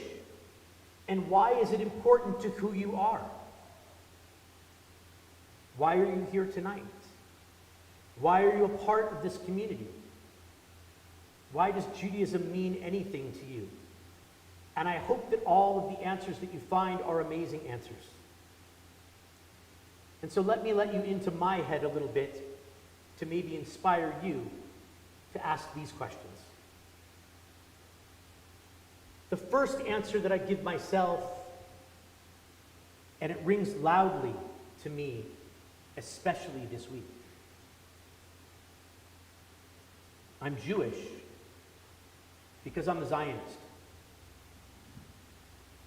Speaker 2: And why is it important to who you are? Why are you here tonight? Why are you a part of this community? Why does Judaism mean anything to you? And I hope that all of the answers that you find are amazing answers. And so let me let you into my head a little bit to maybe inspire you to ask these questions. The first answer that I give myself, and it rings loudly to me, especially this week. I'm Jewish because I'm a Zionist.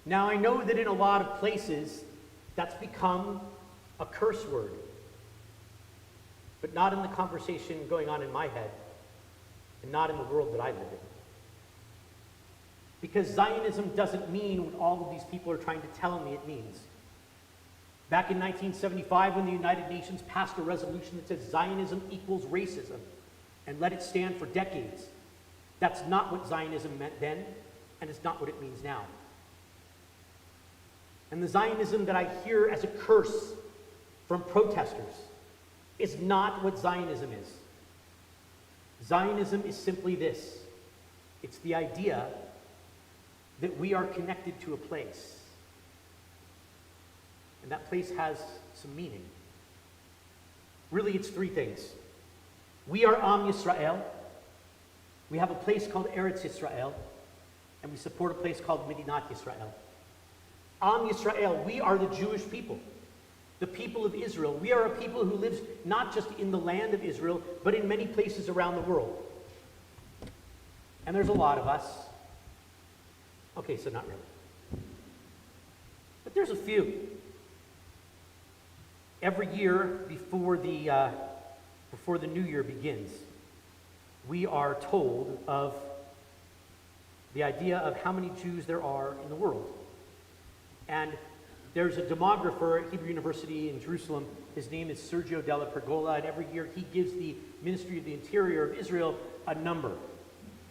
Speaker 2: Now, I know that in a lot of places, that's become a curse word, but not in the conversation going on in my head, and not in the world that I live in. Because Zionism doesn't mean what all of these people are trying to tell me it means. Back in 1975, when the United Nations passed a resolution that says Zionism equals racism, and let it stand for decades, that's not what Zionism meant then, and it's not what it means now. And the Zionism that I hear as a curse from protesters is not what Zionism is. Zionism is simply this. It's the idea that we are connected to a place. And that place has some meaning. Really, it's three things. We are Am Yisrael. We have a place called Eretz Yisrael, and we support a place called Medinat Yisrael. Am Yisrael, we are the Jewish people, the people of Israel. We are a people who lives not just in the land of Israel, but in many places around the world. And there's a lot of us. Okay, so not really. But there's a few. Every year before the new year begins, we are told of the idea of how many Jews there are in the world. And there's a demographer at Hebrew University in Jerusalem. His name is Sergio Della Pergola, and every year he gives the Ministry of the Interior of Israel a number.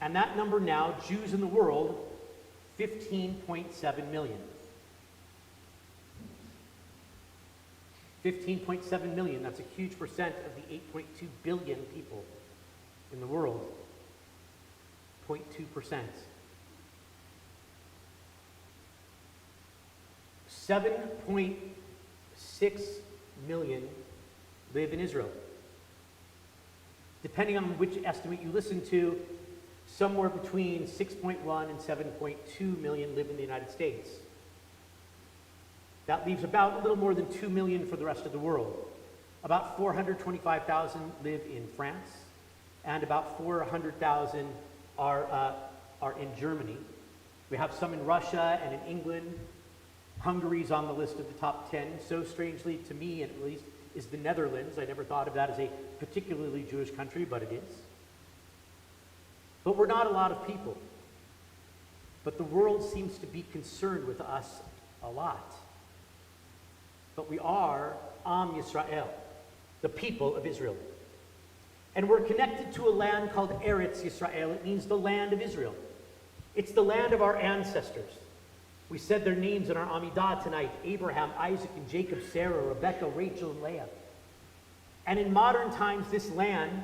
Speaker 2: And that number now, Jews in the world, 15.7 million. 15.7 million, that's a huge percent of the 8.2 billion people in the world. 0.2%. 7.6 million live in Israel. Depending on which estimate you listen to, somewhere between 6.1 and 7.2 million live in the United States. That leaves about a little more than 2 million for the rest of the world. About 425,000 live in France, and about 400,000 are in Germany. We have some in Russia and in England. Hungary's on the list of the top 10. So strangely, to me at least, is the Netherlands. I never thought of that as a particularly Jewish country, but it is. But we're not a lot of people. But the world seems to be concerned with us a lot. but we are Am Yisrael, the people of Israel. And we're connected to a land called Eretz Yisrael. It means the land of Israel. It's the land of our ancestors. We said their names in our Amidah tonight: Abraham, Isaac, and Jacob, Sarah, Rebekah, Rachel, and Leah. And in modern times, this land,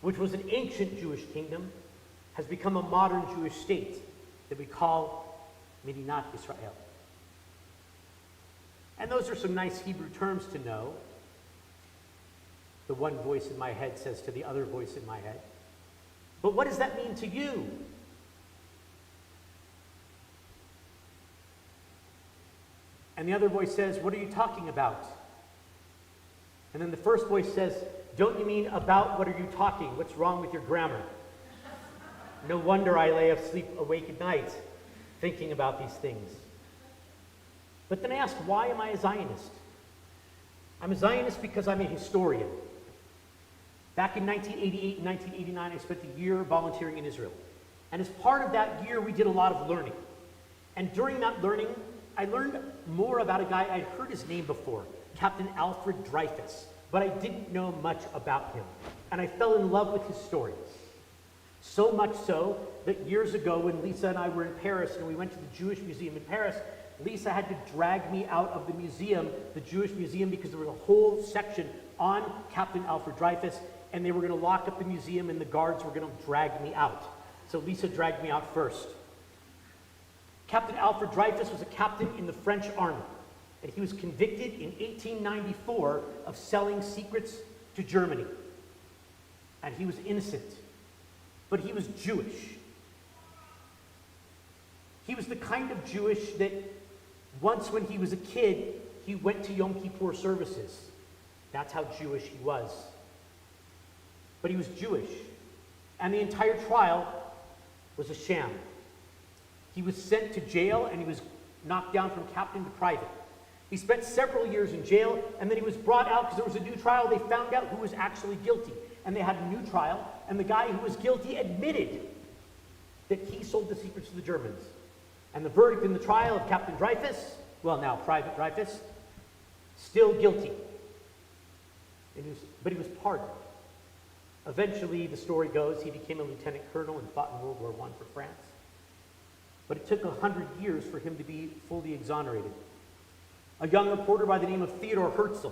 Speaker 2: which was an ancient Jewish kingdom, has become a modern Jewish state that we call Medinat Yisrael. And those are some nice Hebrew terms to know. The one voice in my head says to the other voice in my head. But what does that mean to you? And the other voice says, what are you talking about? And then the first voice says, don't you mean about what are you talking? What's wrong with your grammar? No wonder I lay asleep awake at night thinking about these things. But then I ask, why am I a Zionist? I'm a Zionist because I'm a historian. Back in 1988 and 1989, I spent a year volunteering in Israel. And as part of that year, we did a lot of learning. And during that learning, I learned more about a guy I'd heard his name before, Captain Alfred Dreyfus, but I didn't know much about him. And I fell in love with his stories. So much so that years ago when Lisa and I were in Paris and we went to the Jewish Museum in Paris, Lisa had to drag me out of the museum, the Jewish museum, because there was a whole section on Captain Alfred Dreyfus, and they were going to lock up the museum and the guards were going to drag me out. So Lisa dragged me out first. Captain Alfred Dreyfus was a captain in the French army, and he was convicted in 1894 of selling secrets to Germany. And he was innocent, but he was Jewish. He was the kind of Jewish that once when he was a kid, he went to Yom Kippur services. That's how Jewish he was. But he was Jewish. And the entire trial was a sham. He was sent to jail and he was knocked down from captain to private. He spent several years in jail and then he was brought out because there was a new trial. They found out who was actually guilty. And they had a new trial, and the guy who was guilty admitted that he sold the secrets to the Germans. And the verdict in the trial of Captain Dreyfus, well now Private Dreyfus, still guilty. But he was pardoned. Eventually, the story goes, he became a lieutenant colonel and fought in World War I for France. But it took 100 years for him to be fully exonerated. A young reporter by the name of Theodor Herzl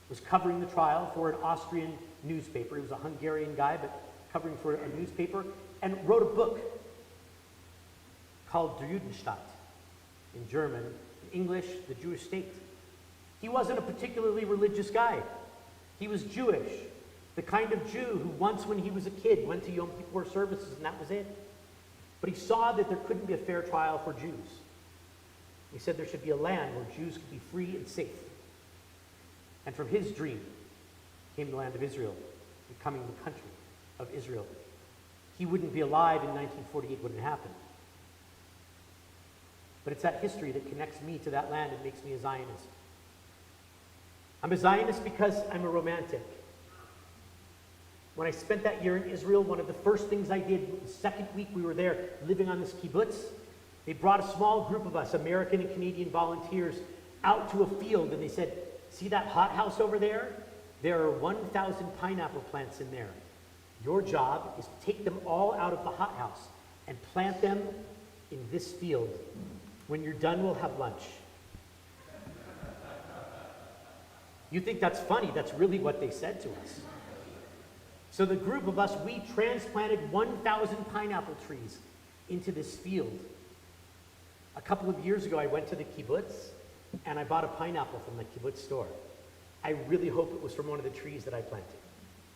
Speaker 2: was covering the trial for an Austrian newspaper. He was a Hungarian guy, but covering for a newspaper, and wrote a book called Der Judenstaat, in German, in English, the Jewish state. He wasn't a particularly religious guy. He was Jewish, the kind of Jew who once when he was a kid went to Yom Kippur services and that was it. But he saw that there couldn't be a fair trial for Jews. He said there should be a land where Jews could be free and safe. And from his dream came the land of Israel, becoming the country of Israel. He wouldn't be alive in 1948 when it happened. But it's that history that connects me to that land and makes me a Zionist. I'm a Zionist because I'm a romantic. When I spent that year in Israel, one of the first things I did, the second week we were there living on this kibbutz, they brought a small group of us, American and Canadian volunteers, out to a field and they said, see that hothouse over there? There are 1,000 pineapple plants in there. Your job is to take them all out of the hothouse and plant them in this field. When you're done, we'll have lunch. You think that's funny? That's really what they said to us. So the group of us, we transplanted 1,000 pineapple trees into this field. A couple of years ago, I went to the kibbutz, and I bought a pineapple from the kibbutz store. I really hope it was from one of the trees that I planted.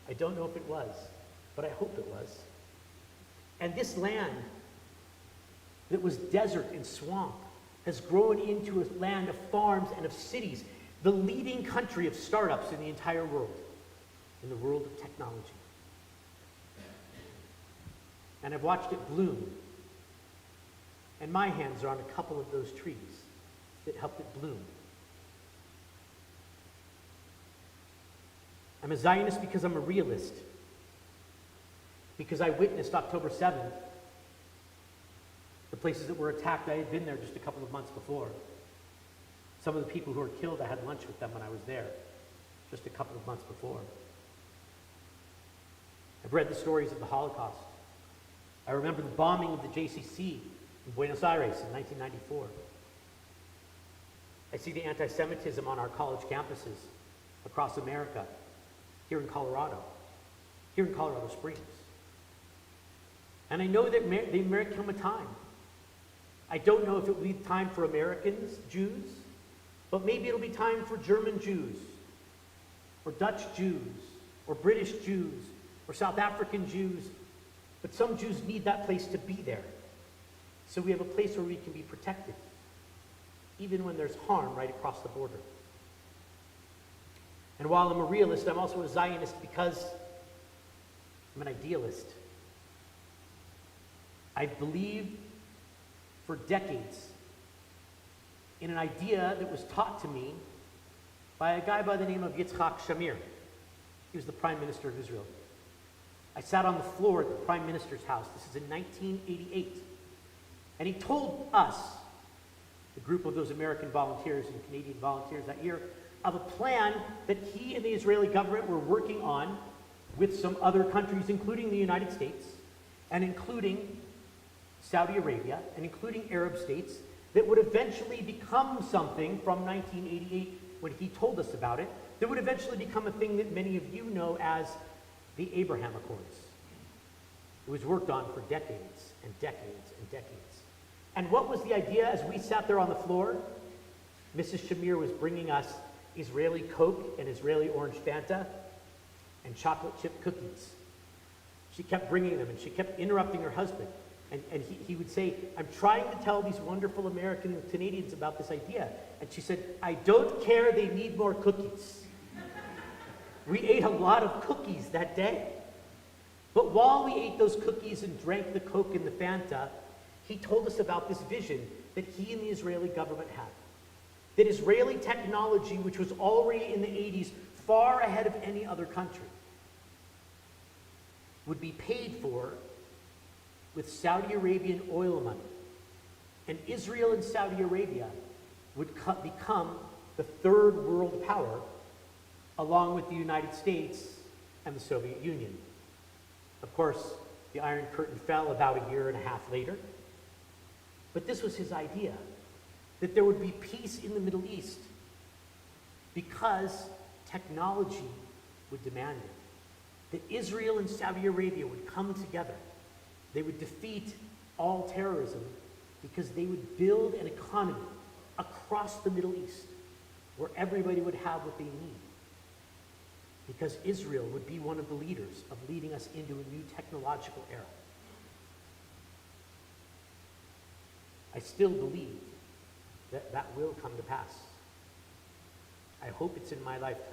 Speaker 2: I don't know if it was, but I hope it was. And this land that was desert and swamp has grown into a land of farms and of cities, the leading country of startups in the entire world, in the world of technology. And I've watched it bloom. And my hands are on a couple of those trees that helped it bloom. I'm a Zionist because I'm a realist. Because I witnessed October 7th, the places that were attacked. I had been there just a couple of months before. Some of the people who were killed, I had lunch with them when I was there, just a couple of months before. I've read the stories of the Holocaust. I remember the bombing of the JCC in Buenos Aires in 1994. I see the anti-Semitism on our college campuses across America, here in Colorado Springs. And I know that there may come a time. I don't know if it will be time for Americans, Jews, but maybe it'll be time for German Jews, or Dutch Jews, or British Jews, or South African Jews. But some Jews need that place to be there. So we have a place where we can be protected, even when there's harm right across the border. And while I'm a realist, I'm also a Zionist because I'm an idealist. I believed for decades in an idea that was taught to me by a guy by the name of Yitzhak Shamir. He was the Prime Minister of Israel. I sat on the floor at the Prime Minister's house. This is in 1988. And he told us, the group of those American volunteers and Canadian volunteers that year, of a plan that he and the Israeli government were working on with some other countries, including the United States, and including Saudi Arabia, and including Arab states, that would eventually become something from 1988, when he told us about it, that would eventually become a thing that many of you know as the Abraham Accords. It was worked on for decades and decades and decades. And what was the idea as we sat there on the floor? Mrs. Shamir was bringing us Israeli Coke and Israeli Orange Fanta and chocolate chip cookies. She kept bringing them, and she kept interrupting her husband. And he would say, I'm trying to tell these wonderful American and Canadians about this idea. And she said, I don't care, they need more cookies. We ate a lot of cookies that day. But while we ate those cookies and drank the Coke and the Fanta, he told us about this vision that he and the Israeli government had. That Israeli technology, which was already in the 80s, far ahead of any other country, would be paid for with Saudi Arabian oil money. And Israel and Saudi Arabia would become the third world power, along with the United States and the Soviet Union. Of course, the Iron Curtain fell about a year and a half later. But this was his idea, that there would be peace in the Middle East because technology would demand it. That Israel and Saudi Arabia would come together. They would defeat all terrorism because they would build an economy across the Middle East where everybody would have what they need. Because Israel would be one of the leaders of leading us into a new technological era. I still believe that that will come to pass. I hope it's in my lifetime.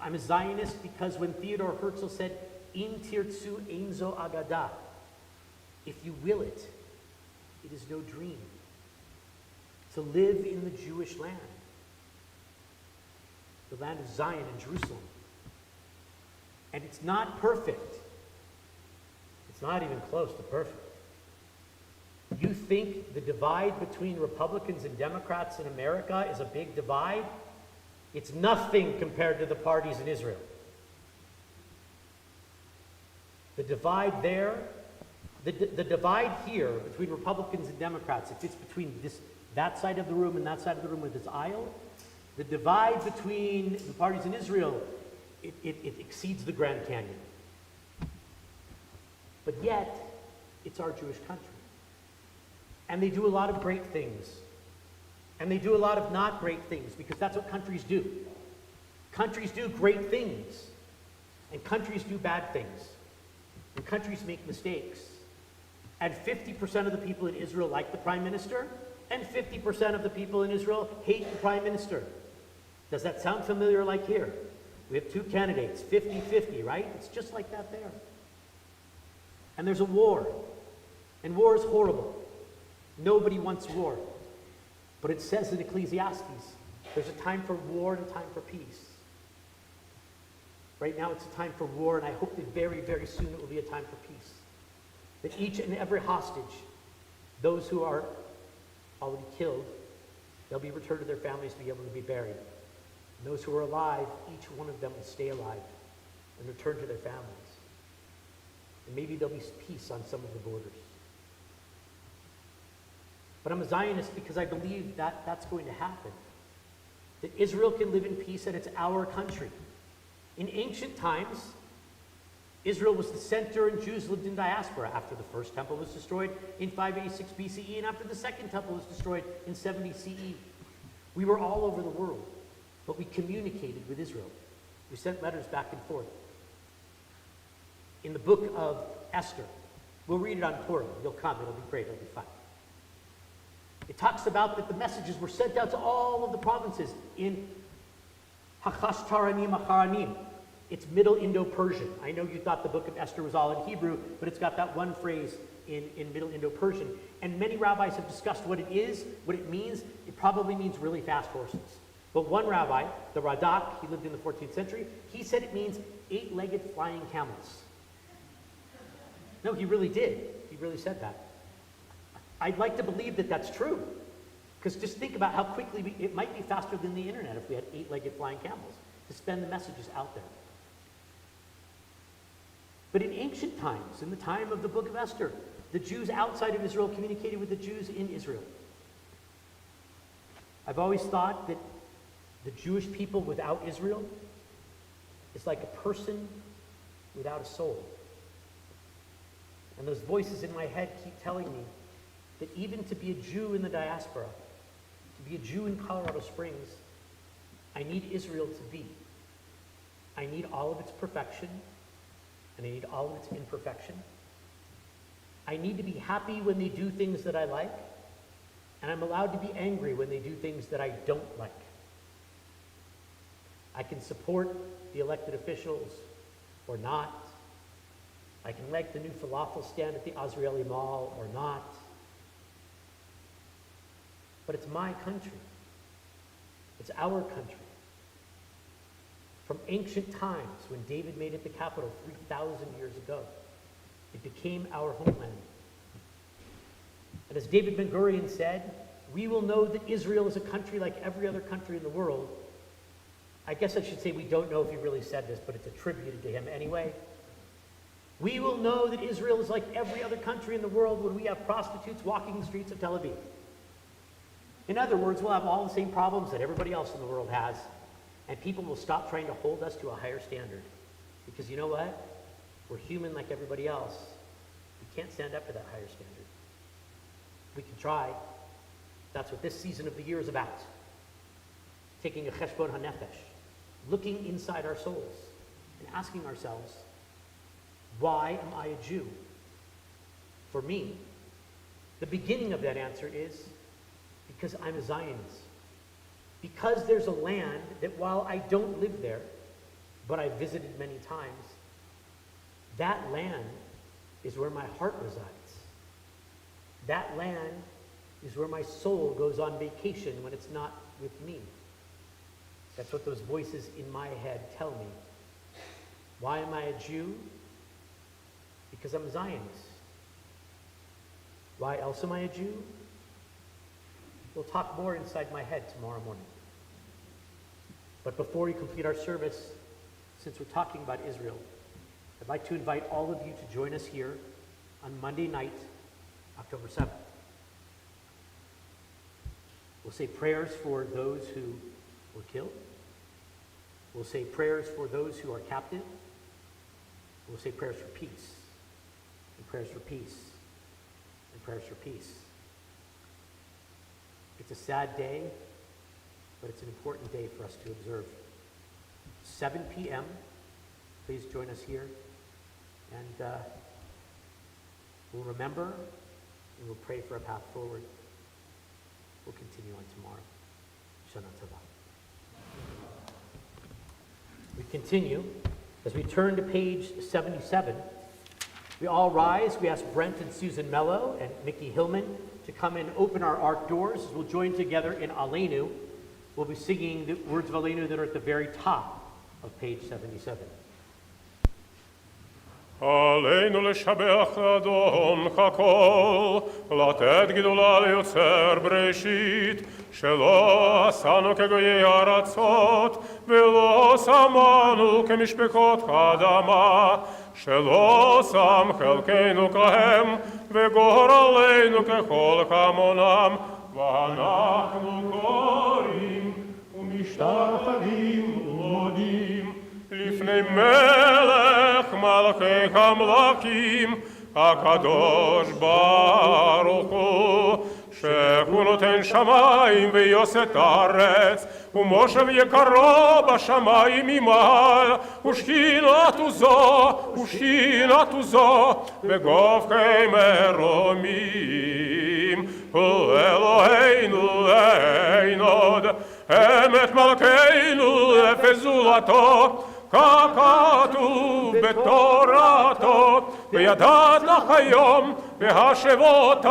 Speaker 2: I'm a Zionist because when Theodore Herzl said, In tirtzu einzo agada, if you will it, it is no dream. To live in the Jewish land, the land of Zion and Jerusalem. And it's not perfect. It's not even close to perfect. You think the divide between Republicans and Democrats in America is a big divide? It's nothing compared to the parties in Israel. The divide there, the divide here between Republicans and Democrats, if it's between that side of the room and that side of the room with this aisle, the divide between the parties in Israel, it exceeds the Grand Canyon. But yet, it's our Jewish country. And they do a lot of great things. And they do a lot of not great things, because that's what countries do. Countries do great things. And countries do bad things. And countries make mistakes. And 50% of the people in Israel like the Prime Minister, and 50% of the people in Israel hate the Prime Minister. Does that sound familiar like here? We have two candidates, 50-50, right? It's just like that there. And there's a war. And war is horrible. Nobody wants war. But it says in Ecclesiastes, there's a time for war and a time for peace. Right now it's a time for war, and I hope that very, very soon it will be a time for peace. That each and every hostage, those who are already killed, they'll be returned to their families to be able to be buried. And those who are alive, each one of them will stay alive and return to their families. And maybe there'll be peace on some of the borders. But I'm a Zionist because I believe that that's going to happen. That Israel can live in peace and it's our country. In ancient times, Israel was the center and Jews lived in diaspora after the first temple was destroyed in 586 BCE and after the second temple was destroyed in 70 CE. We were all over the world, but we communicated with Israel. We sent letters back and forth. In the book of Esther, we'll read it on Purim. You'll come, it'll be great, it'll be fun. It talks about that the messages were sent out to all of the provinces in Hachashtaranim Acharanim. It's Middle Indo-Persian. I know you thought the book of Esther was all in Hebrew, but it's got that one phrase in Middle Indo-Persian. And many rabbis have discussed what it is, what it means. It probably means really fast horses. But one rabbi, the Radak, he lived in the 14th century, he said it means 8-legged flying camels. No, he really did. He really said that. I'd like to believe that that's true. Because just think about how quickly it might be faster than the internet if we had 8-legged flying camels to send the messages out there. But in ancient times, in the time of the book of Esther, the Jews outside of Israel communicated with the Jews in Israel. I've always thought that the Jewish people without Israel is like a person without a soul. And those voices in my head keep telling me that even to be a Jew in the diaspora, to be a Jew in Colorado Springs, I need Israel to be. I need all of its perfection, and I need all of its imperfection. I need to be happy when they do things that I like, and I'm allowed to be angry when they do things that I don't like. I can support the elected officials or not. I can like the new falafel stand at the Azrieli Mall or not. But it's my country. It's our country. From ancient times, when David made it the capital 3,000 years ago, it became our homeland. And as David Ben-Gurion said, we will know that Israel is a country like every other country in the world. I guess I should say we don't know if he really said this, but it's attributed to him anyway. We will know that Israel is like every other country in the world when we have prostitutes walking the streets of Tel Aviv. In other words, we'll have all the same problems that everybody else in the world has, and people will stop trying to hold us to a higher standard. Because you know what? We're human like everybody else. We can't stand up to that higher standard. We can try. That's what this season of the year is about. Taking a cheshbon hanefesh, looking inside our souls and asking ourselves, why am I a Jew? For me, the beginning of that answer is because I'm a Zionist. Because there's a land that while I don't live there, but I've visited many times, that land is where my heart resides. That land is where my soul goes on vacation when it's not with me. That's what those voices in my head tell me. Why am I a Jew? Because I'm a Zionist. Why else am I a Jew? We'll talk more inside my head tomorrow morning. But before we complete our service, since we're talking about Israel, I'd like to invite all of you to join us here on Monday night, October 7th. We'll say prayers for those who were killed. We'll say prayers for those who are captive. We'll say prayers for peace, and prayers for peace, and prayers for peace. It's a sad day, but it's an important day for us to observe. 7 p.m., please join us here, and we'll remember, and we'll pray for a path forward. We'll continue on tomorrow. Shana Tova. We continue. As we turn to page 77, we all rise. We ask Brent and Susan Mello and Mickey Hillman to come and open our ark doors. We'll join together in Aleinu. We'll be singing the words of Aleinu that are at the very top of page 77.
Speaker 1: עלינו לשבח לאדון הכל, לתת גדולה ליוצר בראשית, שלא עשנו כגויי ארצות, ולא שמנו כמשפחות האדמה, שלא שם חלקנו כהם, וגורלנו ככל כמונם, ואנחנו קוראים ומשתחווים ומודים לפני מלך מלכי המלכים, הקדוש ברוך הוא, שהוא נותן שמיים ויוסת ארץ, ומושב יקרו בשמיים ממעל, ושכינתו זו בגופי מרומים. הוא אלוהינו אין עוד, אמת מלכנו לפזולתו, ככתוב בתורתו, וידעת היום והשבותי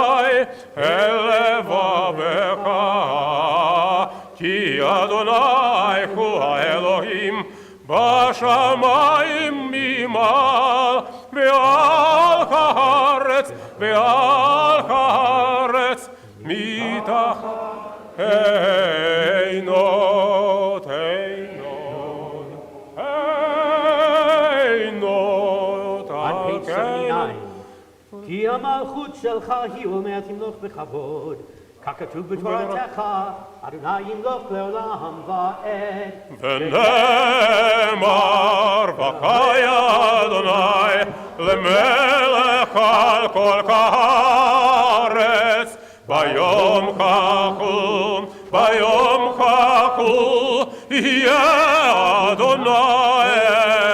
Speaker 1: אל לבבך, כי אדוני הוא האלוהים בשמיים ממעל, ועל הארץ מתחת עינות.
Speaker 2: On page 79, כי המלכות שלך היא עומד תמלוך בכבוד, ככתוב בתורתך, אדוני ימלוך לעולם ועד.
Speaker 1: ונאמר בקי אדוני למלך על כל הארץ, ביום כחול יהיה אדוני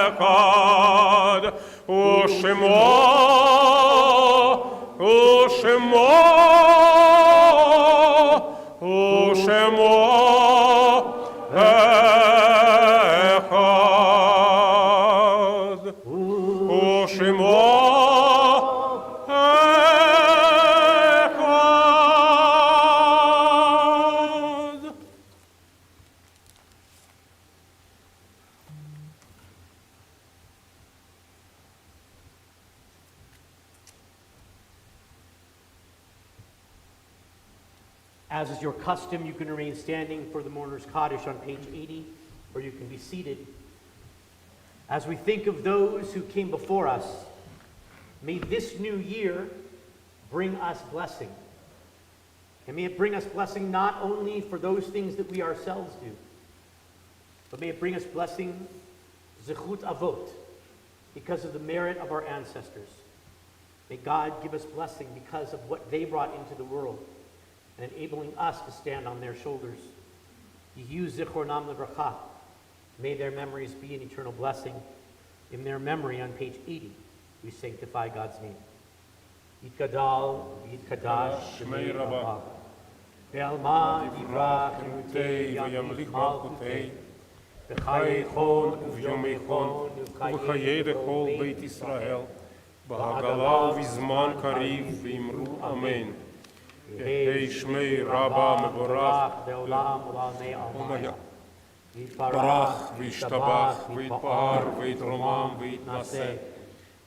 Speaker 1: אחד, ושמו
Speaker 2: As is your custom, you can remain standing for the mourner's Kaddish on page 80, or you can be seated. As we think of those who came before us, may this new year bring us blessing. And may it bring us blessing not only for those things that we ourselves do, but may it bring us blessing, zechut avot, because of the merit of our ancestors. May God give us blessing because of what they brought into the world, and enabling us to stand on their shoulders. Yehu zichronam lebracha. May their memories be an eternal blessing. In their memory, on page 80, we sanctify God's name. Yitgadal, Yitkadash, Shmei Rabbah. Ve'alma yivrach yamutei v'yamlich malchutei. V'chayechon uv'yomechon
Speaker 1: ובחיי דכל בית ישראל, בהגלה ובזמן קריב, ואמרו אמן. יהי שמי רבה מבורך, יתברך וישתבח ויתפאר ויתרומם ויתנשא,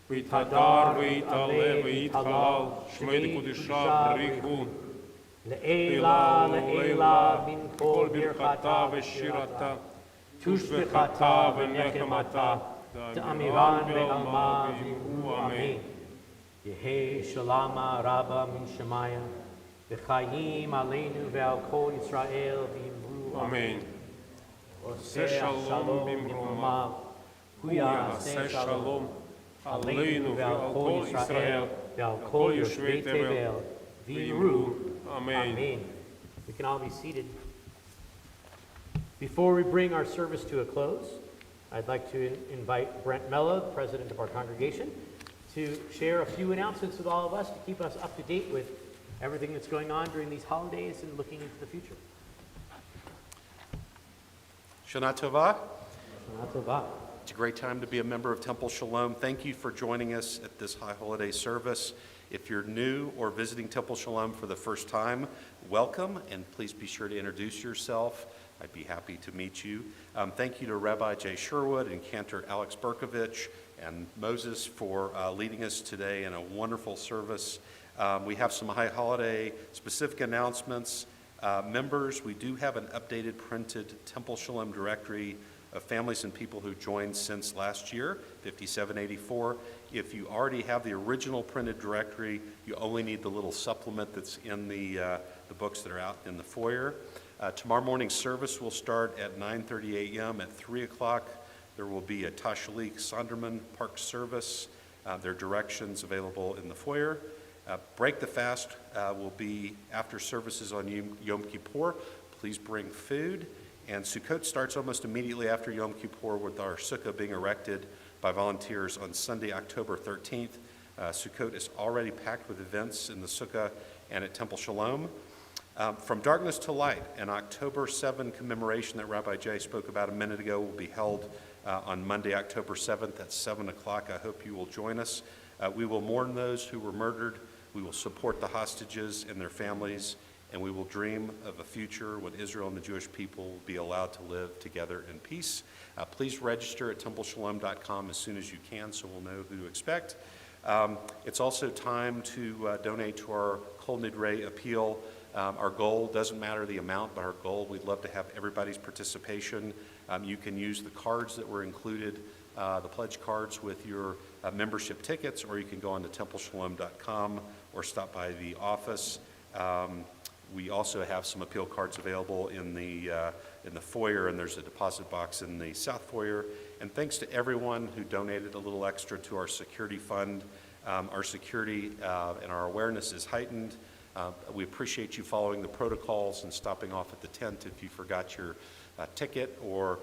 Speaker 1: ויתהדר ויתעלה ויתחלל, שמי דקודשה בריחו, לעילה לעילה מן כל ברכתה ושירתה, תושבחתה ונחמתה, תאמירן בעלמה ואמרו אמן.
Speaker 2: יהי שלמה רבה מן שמיה, וחיים עלינו ועל כל ישראל ואמרו
Speaker 1: אמן.
Speaker 2: עושה שלום במרומיו, הוא יעשה שלום עלינו ועל כל ישראל ועל כל יושבי תבל ואמרו amen. We can all be seated. Before we bring our service to a close, I'd like to invite Brent Mello, the president of our congregation, to share a few announcements with all of us to keep us up to date with everything that's going on during these holidays and looking into the future.
Speaker 7: Shana Tova.
Speaker 2: Shana Tova.
Speaker 7: It's a great time to be a member of Temple Shalom. Thank you for joining us at this high holiday service. If you're new or visiting Temple Shalom for the first time, welcome, and please be sure to introduce yourself I'd be happy to meet you. Thank you to Rabbi Jay Sherwood and Cantor Alex Berkovich and Moses for leading us today in a wonderful service. We have some high holiday specific announcements. Members, we do have an updated printed Temple Shalom directory of families and people who joined since last year, 5784. If you already have the original printed directory, you only need the little supplement that's in the books that are out in the foyer. Tomorrow morning service will start at 9:30 a.m. At 3 o'clock, there will be a Tashalik Sonderman Park service. There are directions available in the foyer. Break the fast will be after services on Yom Kippur. Please bring food. And Sukkot starts almost immediately after Yom Kippur with our sukkah being erected by volunteers on Sunday, October 13th. Sukkot is already packed with events in the sukkah and at Temple Shalom. From Darkness to Light, an October 7 commemoration that Rabbi Jay spoke about a minute ago will be held on Monday, October 7th at 7 o'clock. I hope you will join us. We will mourn those who were murdered. We will support the hostages and their families. And we will dream of a future when Israel and the Jewish people will be allowed to live together in peace. Please register at templeshalom.com as soon as you can so we'll know who to expect. It's also time to donate to our Kol Nidrei appeal. Our goal doesn't matter the amount, but our goal, we'd love to have everybody's participation. You can use the cards that were included, the pledge cards with your membership tickets, or you can go on to templeshalom.com or stop by the office. We also have some appeal cards available in the foyer, and there's a deposit box in the south foyer. And thanks to everyone who donated a little extra to our security fund. Our security and our awareness is heightened. We appreciate you following the protocols and stopping off at the tent if you forgot your ticket, or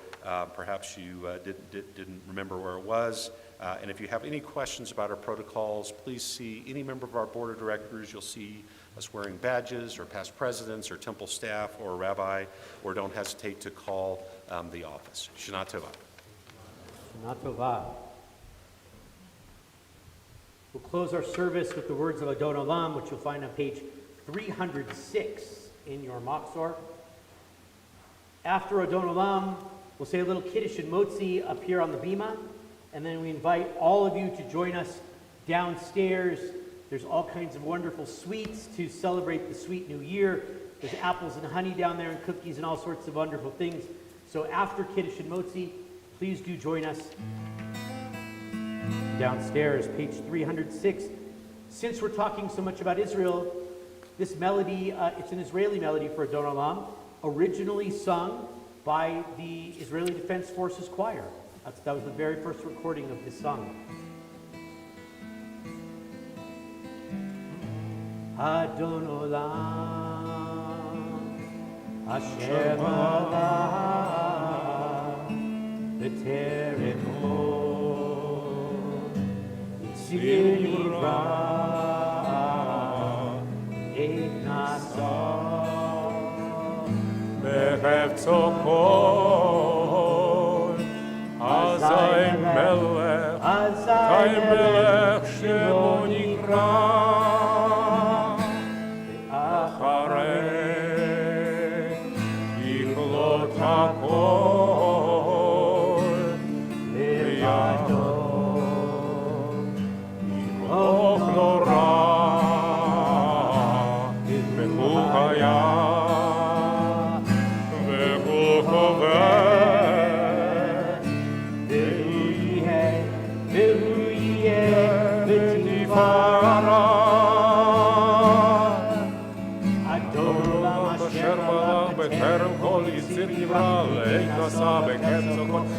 Speaker 7: perhaps you didn't remember where it was. And if you have any questions about our protocols, please see any member of our board of directors. You'll see us wearing badges, or past presidents, or temple staff, or a rabbi, or don't hesitate to call the office. Shana Tova.
Speaker 2: Shana Tova. We'll close our service with the words of Adon Olam, which you'll find on page 306 in your Machzor. After Adon Olam, we'll say a little Kiddush and Motzi up here on the Bima, and then we invite all of you to join us downstairs. There's all kinds of wonderful sweets to celebrate the sweet new year. There's apples and honey down there and cookies and all sorts of wonderful things. So after Kiddush and Motzi, please do join us downstairs, page 306. Since we're talking so much about Israel, this melody, it's an Israeli melody for Adon Olam, originally sung by the Israeli Defense Forces Choir. That was the very first recording of this song. Adon Olam, Asher Malach, B'terem Od, Tzir Yivra, Et Nasa,
Speaker 1: Behefzo Kol, Azai Melech, Kai Melech Shemo Nikra,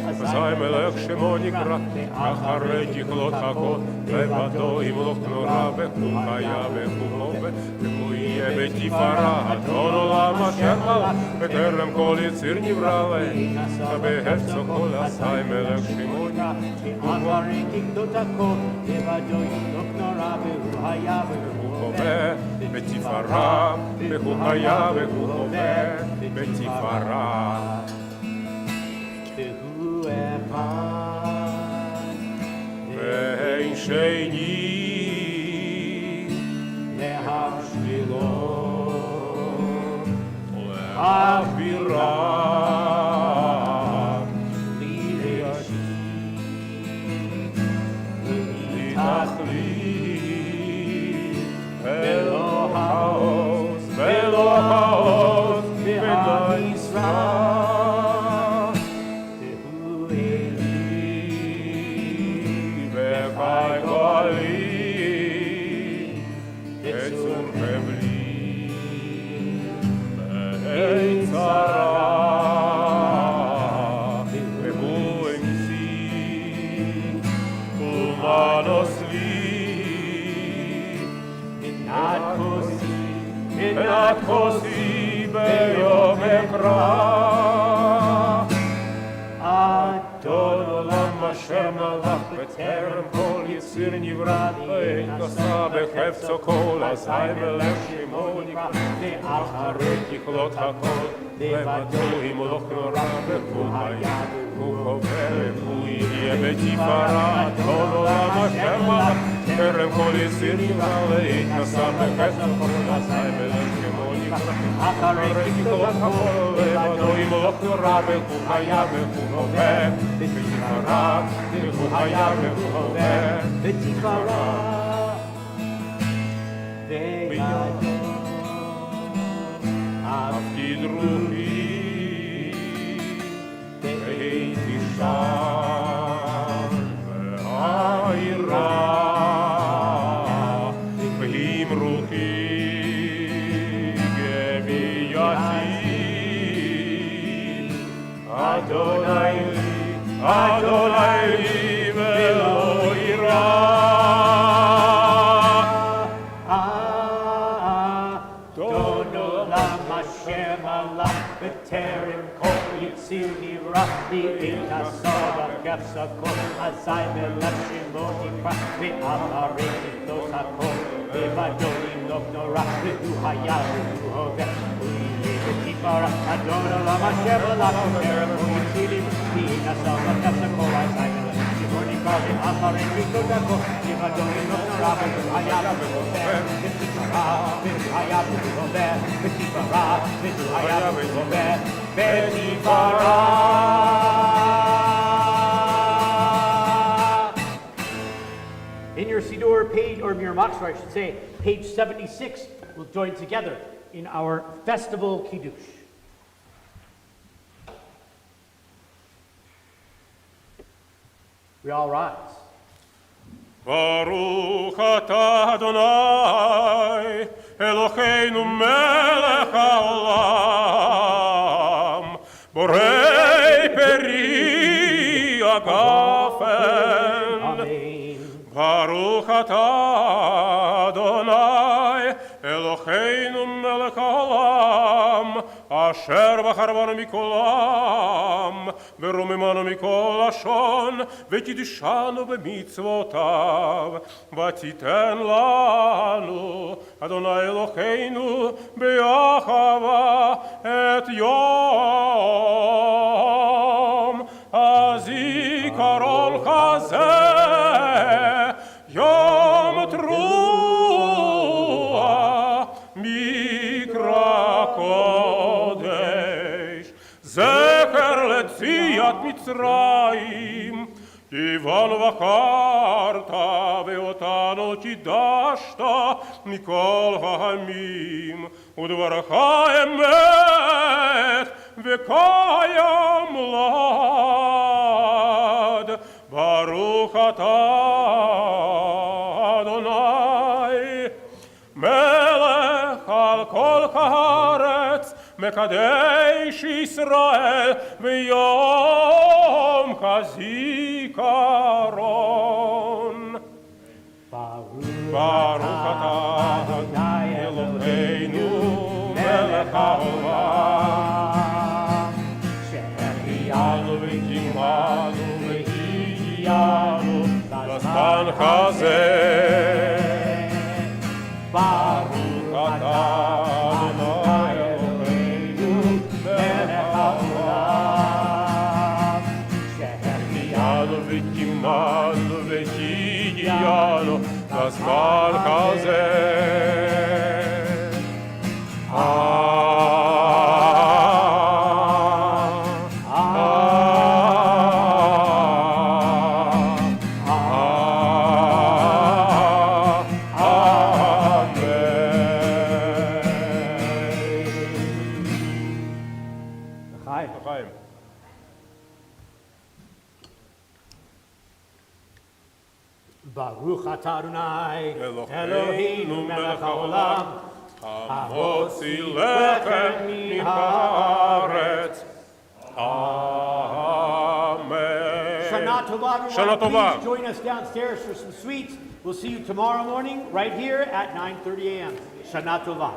Speaker 1: Azai Melech Shemo Nikra, Acharei Kichlot Hakol, Levato Imloch Nora, Bechu Chaya, Bechu Hove, Bechu Yeh Betifara, Adon Olam Asher Malach, B'terem Kol Yitzir Nivra Le'nasa, Behefzo Kol Azai Melech Shemo Nikra,
Speaker 2: Acharei Kichlot Hakol, Levato Imloch Nora, Bechu Chaya, Bechu Hove,
Speaker 1: Betifara, Bechu Chaya, Bechu Hove, Betifara. Ve'en sheini lehavshilo le'avira עד כוסי ביום אקרא. אדון עולם אשר מלך בטרם כל יציר נברא, אין נשא בחפצו כל אזי מלך שמו נקרא, ואחרי ככלות הכל לבדו ימלוך נורא, והוא היה והוא הווה והוא יהיה בתפארה. אדון עולם אשר מלך בטרם כל יציר נברא, אין נשא בחפצו כל אזי מלך שמו נקרא, אחרי ככלות הכל לבדו ימלוך נורא, והוא היה והוא הווה בתפארה, והוא היה והוא הווה
Speaker 2: בתפארה. וידו
Speaker 1: הפקיד רוחי והייתי שם והעירה ועם רוחי גבייתי אדוני לי ולא יירא.
Speaker 2: אדון עולם אשר מלך בטרם כל יציר נברא, ואין נשא בחפץ הכל אזי מלך שמו נקרא, ואחרי ככלות הכל לבדו ימלוך נורא, והוא היה והוא הווה והוא יהיה בתפארה. אדון עולם אשר מלך בטרם כל יציר נברא, ואין נשא בחפץ הכל אזי מלך שמו נקרא, ואחרי ככלות הכל לבדו ימלוך נורא, והוא היה והוא הווה בתפארה, והוא היה והוא הווה בתפארה, והוא היה והוא הווה בתפארה. In your Siddur page, or your Machzor, I should say, page 76, we'll join together in our festival Kiddush. We all rise.
Speaker 1: ברוך אתה אדוני אלוהינו מלך העולם, בורא פרי הגפן.
Speaker 2: Amen.
Speaker 1: ברוך אתה אדוני אלוהינו מלך העולם, אשר בחר בנו מכל עם ורוממנו מכל לשון וקידשנו במצוותיו, ותיתן לנו אדוני אלוהינו באחווה את יום הזיכרון הזה, יום תרועה מקרא קודש, זכר ליציאת מצרים. כיוון בחרת ואותנו קידשת מכל העמים, ודברך אמת וקיים לעד. ברוך אתה אדוני מלך על כל הארץ, מקדש ישראל ביום כזיכרון. ברוך אתה אדוני אלוהינו מלך העולם, שהחיינו וקיימנו והגיענו לזמן הזה. ברוך אתה אדוני אלוהינו מלך העולם, שהחיינו וקיימנו והגיענו לזמן הזה.
Speaker 2: Baruch atah Adonai Eloheinu melech haolam,
Speaker 1: המוציא לחם מן הארץ. Amen.
Speaker 2: Shana Tova,
Speaker 1: Shana
Speaker 2: everyone.
Speaker 1: Tova.
Speaker 2: Please join us downstairs for some sweets. We'll see you tomorrow morning right here at 9:30 a.m. Shana Tova.